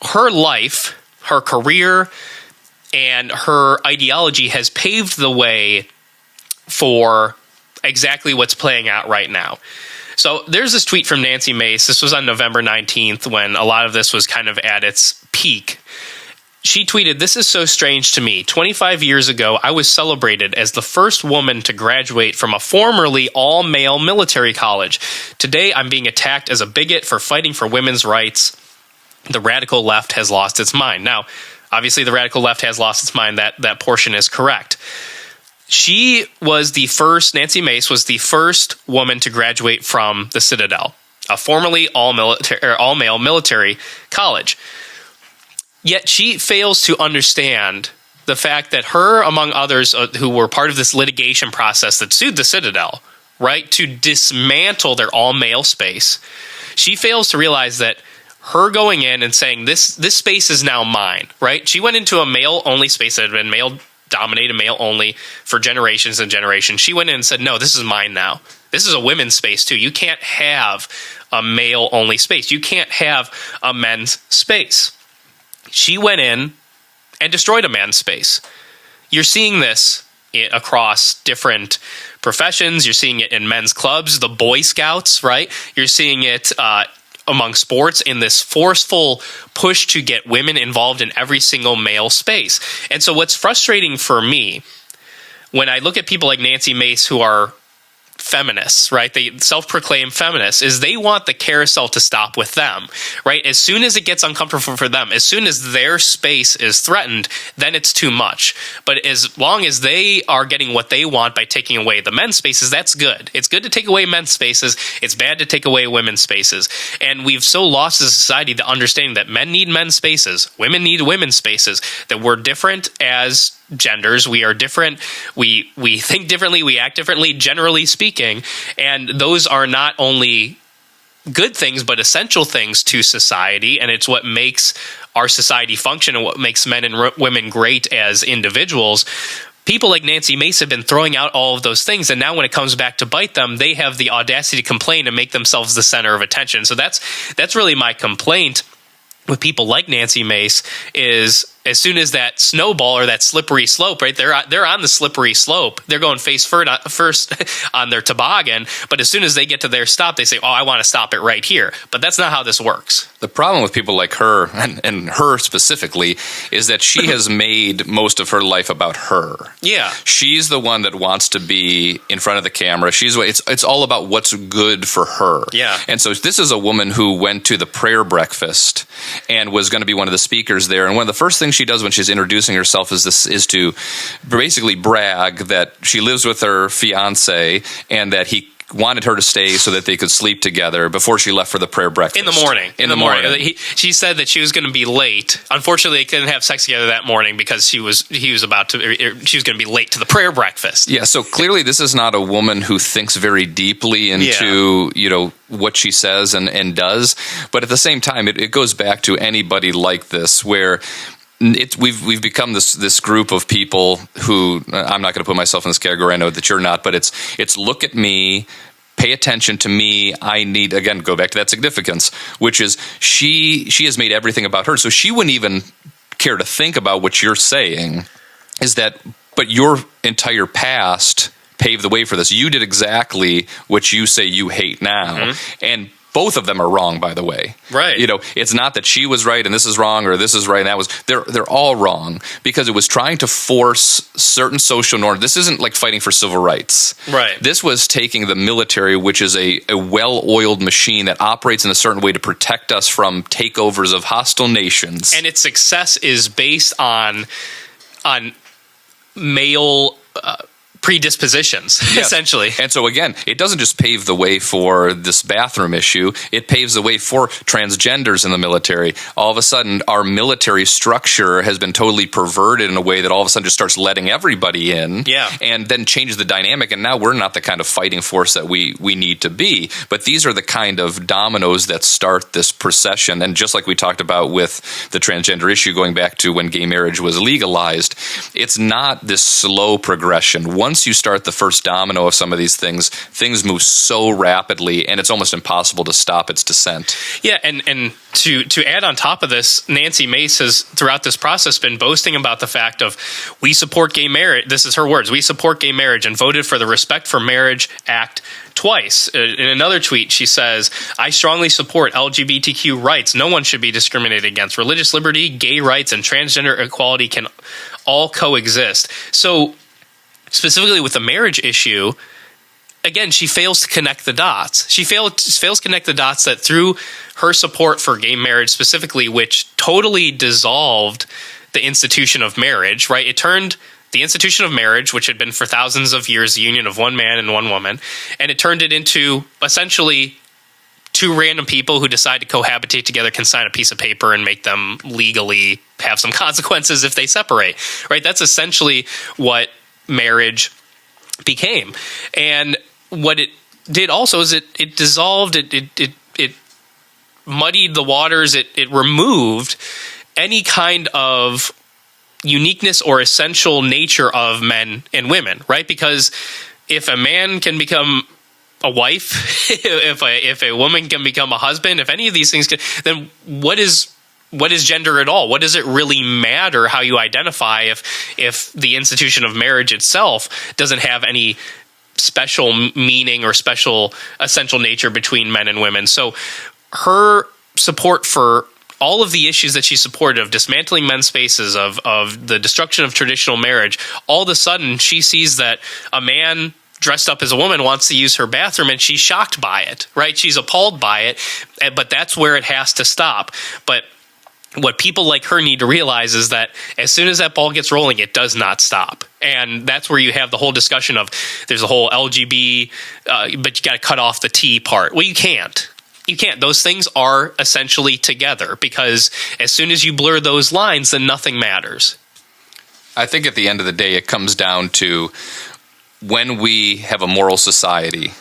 her life, her career, and her ideology has paved the way for exactly what's playing out right now. So there's this tweet from Nancy Mace. This was on November 19th when a lot of this was kind of at its peak. She tweeted, "This is so strange to me. 25 years ago, I was celebrated as the first woman to graduate from a formerly all-male military college. Today, I'm being attacked as a bigot for fighting for women's rights. The radical left has lost its mind." Now, obviously, the radical left has lost its mind. That portion is correct. Nancy Mace was the first woman to graduate from the Citadel, a formerly all-male military college. Yet she fails to understand the fact that her, among others who were part of this litigation process that sued the Citadel, right, to dismantle their all-male space, she fails to realize that her going in and saying this space is now mine, right? She went into a male-only space that had been male-dominated, male-only for generations and generations. She went in and said, no, this is mine now. This is a women's space, too. You can't have a male-only space. You can't have a men's space. She went in and destroyed a man's space. You're seeing this across different professions. You're seeing it in men's clubs, the Boy Scouts, right? You're seeing it among sports in this forceful push to get women involved in every single male space. And so what's frustrating for me when I look at people like Nancy Mace who are feminists, right? They self-proclaimed feminists, is they want the carousel to stop with them, right? As soon as it gets uncomfortable for them, as soon as their space is threatened, then it's too much. But as long as they are getting what they want by taking away the men's spaces, that's good. It's good to take away men's spaces. It's bad to take away women's spaces. And we've so lost as a society the understanding that men need men's spaces, women need women's spaces, that we're different as genders. We are different. We think differently. We act differently, generally speaking. And those are not only good things, but essential things to society. And it's what makes our society function and what makes men and women great as individuals. People like Nancy Mace have been throwing out all of those things. And now when it comes back to bite them, they have the audacity to complain and make themselves the center of attention. So that's really my complaint with people like Nancy Mace is as soon as that snowball or that slippery slope, right? They're on the slippery slope. They're going face first on their toboggan. But as soon as they get to their stop, they say, oh, I want to stop it right here. But that's not how this works.
The problem with people like her, and her specifically, is that she has made most of her life about her.
Yeah.
She's the one that wants to be in front of the camera. It's all about what's good for her.
Yeah.
And so this is a woman who went to the prayer breakfast and was going to be one of the speakers there. And one of the first things she does when she's introducing herself is to basically brag that she lives with her fiance and that he wanted her to stay so that they could sleep together befgoing to left for the prayer breakfast.
In the morning. In the morning. She said that she was going to be late. Unfortunately, they couldn't have sex together that morning because she was going to be late to the prayer breakfast.
Yeah, so clearly this is not a woman who thinks very deeply into, what she says and does. But at the same time, it goes back to anybody like this where we've become this group of people who, I'm not going to put myself in this category, I know that you're not, but it's look at me, pay attention to me, I need, again, go back to that significance, which is she has made everything about her, so she wouldn't even care to think about what you're saying, but your entire past paved the way for this. You did exactly what you say you hate now, and both of them are wrong, by the way.
Right.
It's not that she was right and this is wrong or this is right and that was. They're all wrong because it was trying to force certain social norms. This isn't like fighting for civil rights.
Right.
This was taking the military, which is a well-oiled machine that operates in a certain way to protect us from takeovers of hostile nations.
And its success is based on male predispositions,
yes.
Essentially.
And so again, it doesn't just pave the way for this bathroom issue, it paves the way for transgenders in the military. All of a sudden, our military structure has been totally perverted in a way that all of a sudden just starts letting everybody in, and then changes the dynamic, and now we're not the kind of fighting force that we need to be. But these are the kind of dominoes that start this procession, and just like we talked about with the transgender issue going back to when gay marriage was legalized, it's not this slow progression. Once you start the first domino of some of these things move so rapidly, and it's almost impossible to stop its descent.
Yeah, and to add on top of this, Nancy Mace has, throughout this process, been boasting about the fact of, we support gay marriage. This is her words. We support gay marriage and voted for the Respect for Marriage Act twice. In another tweet, she says, I strongly support LGBTQ rights. No one should be discriminated against. Religious liberty, gay rights, and transgender equality can all coexist. So specifically with the marriage issue, again, she fails to connect the dots. She fails to connect the dots that through her support for gay marriage specifically, which totally dissolved the institution of marriage, right? It turned the institution of marriage, which had been for thousands of years the union of one man and one woman, and it turned it into essentially two random people who decide to cohabitate together can sign a piece of paper and make them legally have some consequences if they separate, right? That's essentially what marriage became. And what it did also is it dissolved, it muddied the waters. It removed any kind of uniqueness or essential nature of men and women, right? Because if a man can become a wife, if a woman can become a husband, if any of these things can, then what is gender at all? What does it really matter how you identify if the institution of marriage itself doesn't have any special meaning or special essential nature between men and women? So her support for all of the issues that she supported of dismantling men's spaces, of the destruction of traditional marriage, all of a sudden she sees that a man dressed up as a woman wants to use her bathroom, and she's shocked by it, right? She's appalled by it, but that's where it has to stop. But what people like her need to realize is that as soon as that ball gets rolling, it does not stop. And that's where you have the whole discussion of there's a whole LGB, but you got to cut off the T part. Well, you can't. You can't. Those things are essentially together, because as soon as you blur those lines, then nothing matters.
I think at the end of the day, it comes down to when we have a moral society,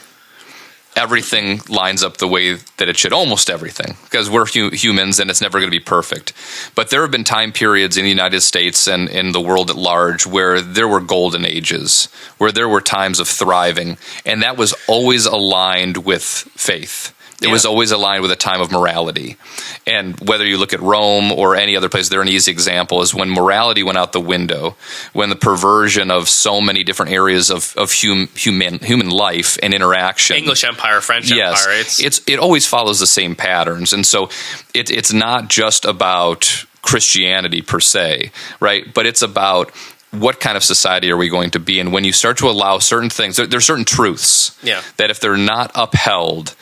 everything lines up the way that it should, almost everything, because we're humans and it's never going to be perfect. But there have been time periods in the United States and in the world at large where there were golden ages, where there were times of thriving, and that was always aligned with faith. It was always aligned with a time of morality. And whether you look at Rome or any other place, they're an easy example, is when morality went out the window, when the perversion of so many different areas of human life and interaction.
English Empire, French Empire.
It always follows the same patterns. And so it's not just about Christianity per se, right? But it's about what kind of society are we going to be? And when you start to allow certain things, there's certain truths that if they're not upheld,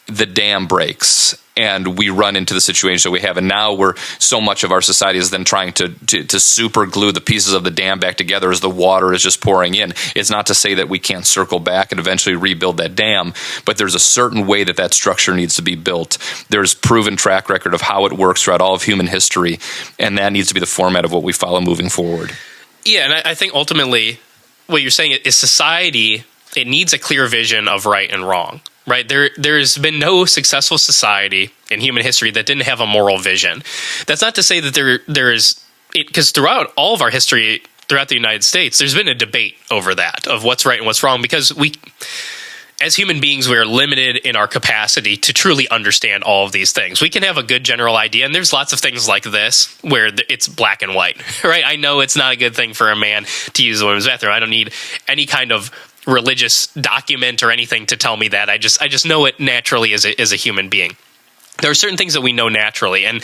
the dam breaks and we run into the situation that we have. And now so much of our society is then trying to super glue the pieces of the dam back together as the water is just pouring in. It's not to say that we can't circle back and eventually rebuild that dam, but there's a certain way that structure needs to be built. There's proven track record of how it works throughout all of human history, and that needs to be the format of what we follow moving forward. Yeah,
and I think ultimately what you're saying is society, it needs a clear vision of right and wrong. Right, there's been no successful society in human history that didn't have a moral vision. That's not to say that there is, because throughout all of our history, throughout the United States, there's been a debate over that, of what's right and what's wrong, because we, as human beings, we are limited in our capacity to truly understand all of these things. We can have a good general idea, and there's lots of things like this where it's black and white, right? I know it's not a good thing for a man to use the women's bathroom. I don't need any kind of religious document or anything to tell me that. I just know it naturally as a human being. There are certain things that we know naturally, and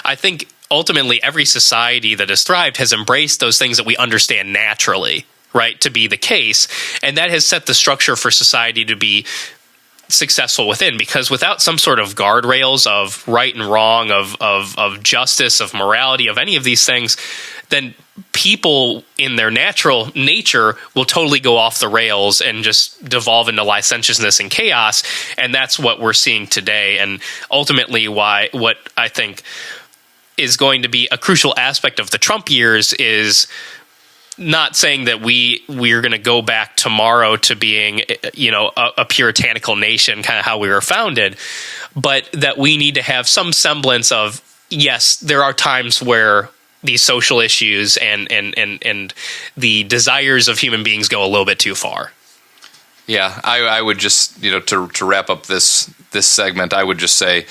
I think ultimately every society that has thrived has embraced those things that we understand naturally, right, to be the case, and that has set the structure for society to be successful within, because without some sort of guardrails of right and wrong, of justice, of morality, of any of these things, then people in their natural nature will totally go off the rails and just devolve into licentiousness and chaos. And that's what we're seeing today. And ultimately what I think is going to be a crucial aspect of the Trump years is not saying that we're going to go back tomorrow to being, a puritanical nation, kind of how we were founded, but that we need to have some semblance of, yes, there are times where these social issues and the desires of human beings go a little bit too far.
Yeah, I would just, to wrap up this segment, I would just say,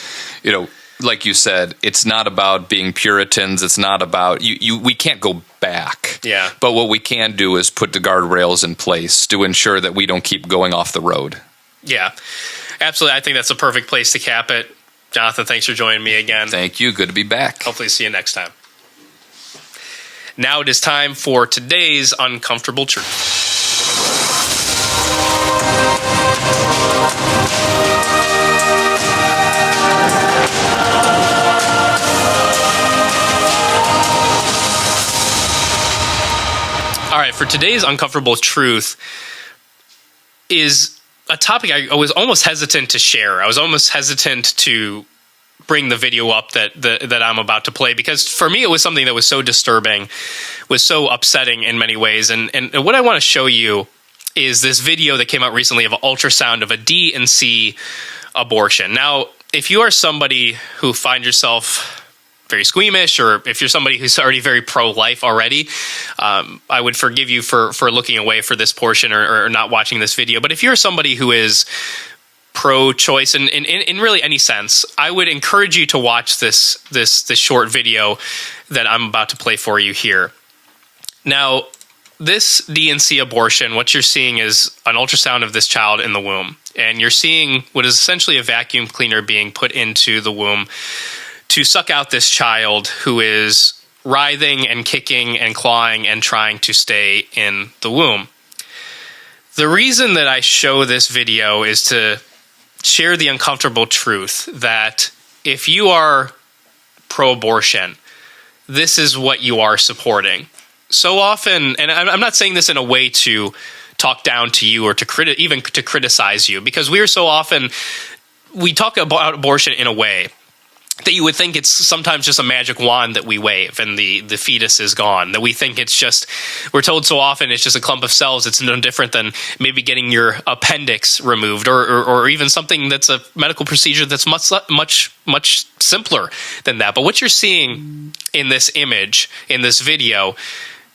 like you said, it's not about being Puritans. It's not about we can't go back.
Yeah.
But what we can do is put the guardrails in place to ensure that we don't keep going off the road.
Yeah, absolutely. I think that's a perfect place to cap it. Jonathan, thanks for joining me again.
Thank you. Good to be back.
Hopefully see you next time. Now it is time for today's uncomfortable truth. All right, for today's uncomfortable truth is a topic I was almost hesitant to share. I was almost hesitant to bring the video up that I'm about to play, because for me it was something that was so disturbing, was so upsetting in many ways. And what I want to show you is this video that came out recently of an ultrasound of a D and C abortion. Now, if you are somebody who find yourself very squeamish, or if you're somebody who's already very pro-life already, I would forgive you for looking away for this portion or not watching this video. But if you're somebody who is pro-choice in really any sense, I would encourage you to watch this short video that I'm about to play for you here. Now, this DNC abortion, what you're seeing is an ultrasound of this child in the womb, and you're seeing what is essentially a vacuum cleaner being put into the womb to suck out this child who is writhing and kicking and clawing and trying to stay in the womb. The reason that I show this video is to share the uncomfortable truth that if you are pro-abortion, this is what you are supporting. So often, and I'm not saying this in a way to talk down to you or to even to criticize you, because we talk about abortion in a way that you would think it's sometimes just a magic wand that we wave and the fetus is gone, that we think we're told so often it's just a clump of cells. It's no different than maybe getting your appendix removed or even something that's a medical procedure that's much simpler than that. But what you're seeing in this image, in this video,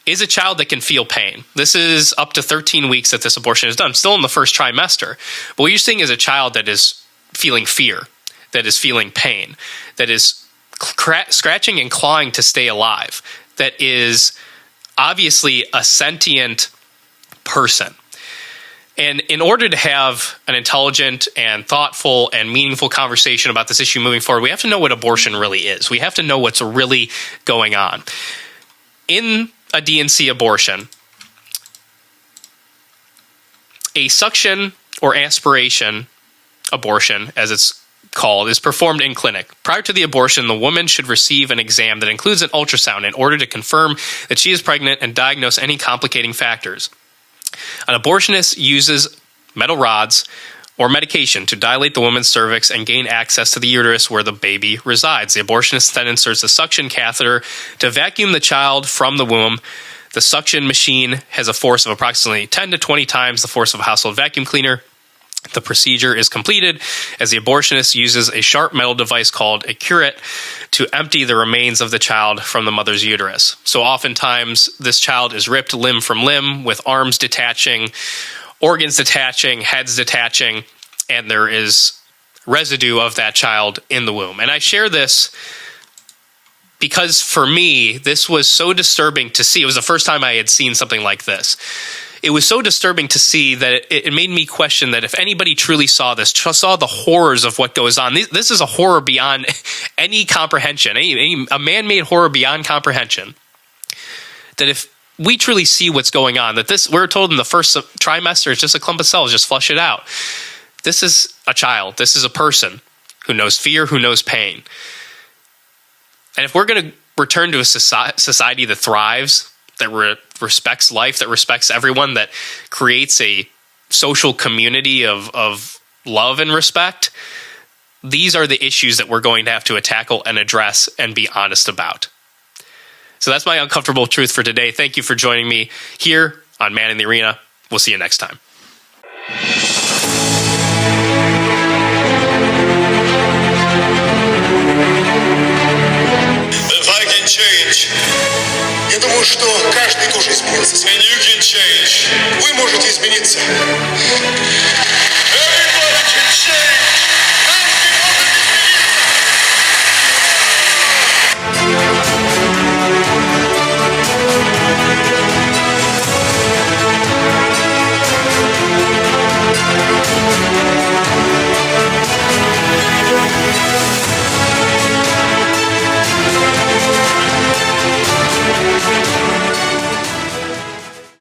is a child that can feel pain. This is up to 13 weeks that this abortion is done, still in the first trimester. But what you're seeing is a child that is feeling fear, that is feeling pain, that is scratching and clawing to stay alive, that is obviously a sentient person. And in order to have an intelligent and thoughtful and meaningful conversation about this issue moving forward, we have to know what abortion really is. We have to know what's really going on. In a DNC abortion, a suction or aspiration abortion, as it's called, is performed in clinic. Prior to the abortion, the woman should receive an exam that includes an ultrasound in order to confirm that she is pregnant and diagnose any complicating factors. An abortionist uses metal rods or medication to dilate the woman's cervix and gain access to the uterus where the baby resides. The abortionist then inserts a suction catheter to vacuum the child from the womb. The suction machine has a force of approximately 10 to 20 times the force of a household vacuum cleaner. The procedure is completed as the abortionist uses a sharp metal device called a curette to empty the remains of the child from the mother's uterus. So oftentimes this child is ripped limb from limb with arms detaching, organs detaching, heads detaching, and there is residue of that child in the womb. And I share this because for me, this was so disturbing to see. It was the first time I had seen something like this. It was so disturbing to see that it made me question that if anybody truly saw this, saw the horrors of what goes on, this is a horror beyond any comprehension, a man-made horror beyond comprehension. That if we truly see what's going on, that we're told in the first trimester, it's just a clump of cells, just flush it out. This is a child. This is a person who knows fear, who knows pain. And if we're going to return to a society that thrives, that respects life, that respects everyone, that creates a social community of love and respect, these are the issues that we're going to have to tackle and address and be honest about. So that's my uncomfortable truth for today. Thank you for joining me here on Man in the Arena. We'll see you next time.
If I can change, я думаю, что каждый тоже изменился. And you can change. Вы можете измениться. Everybody can change.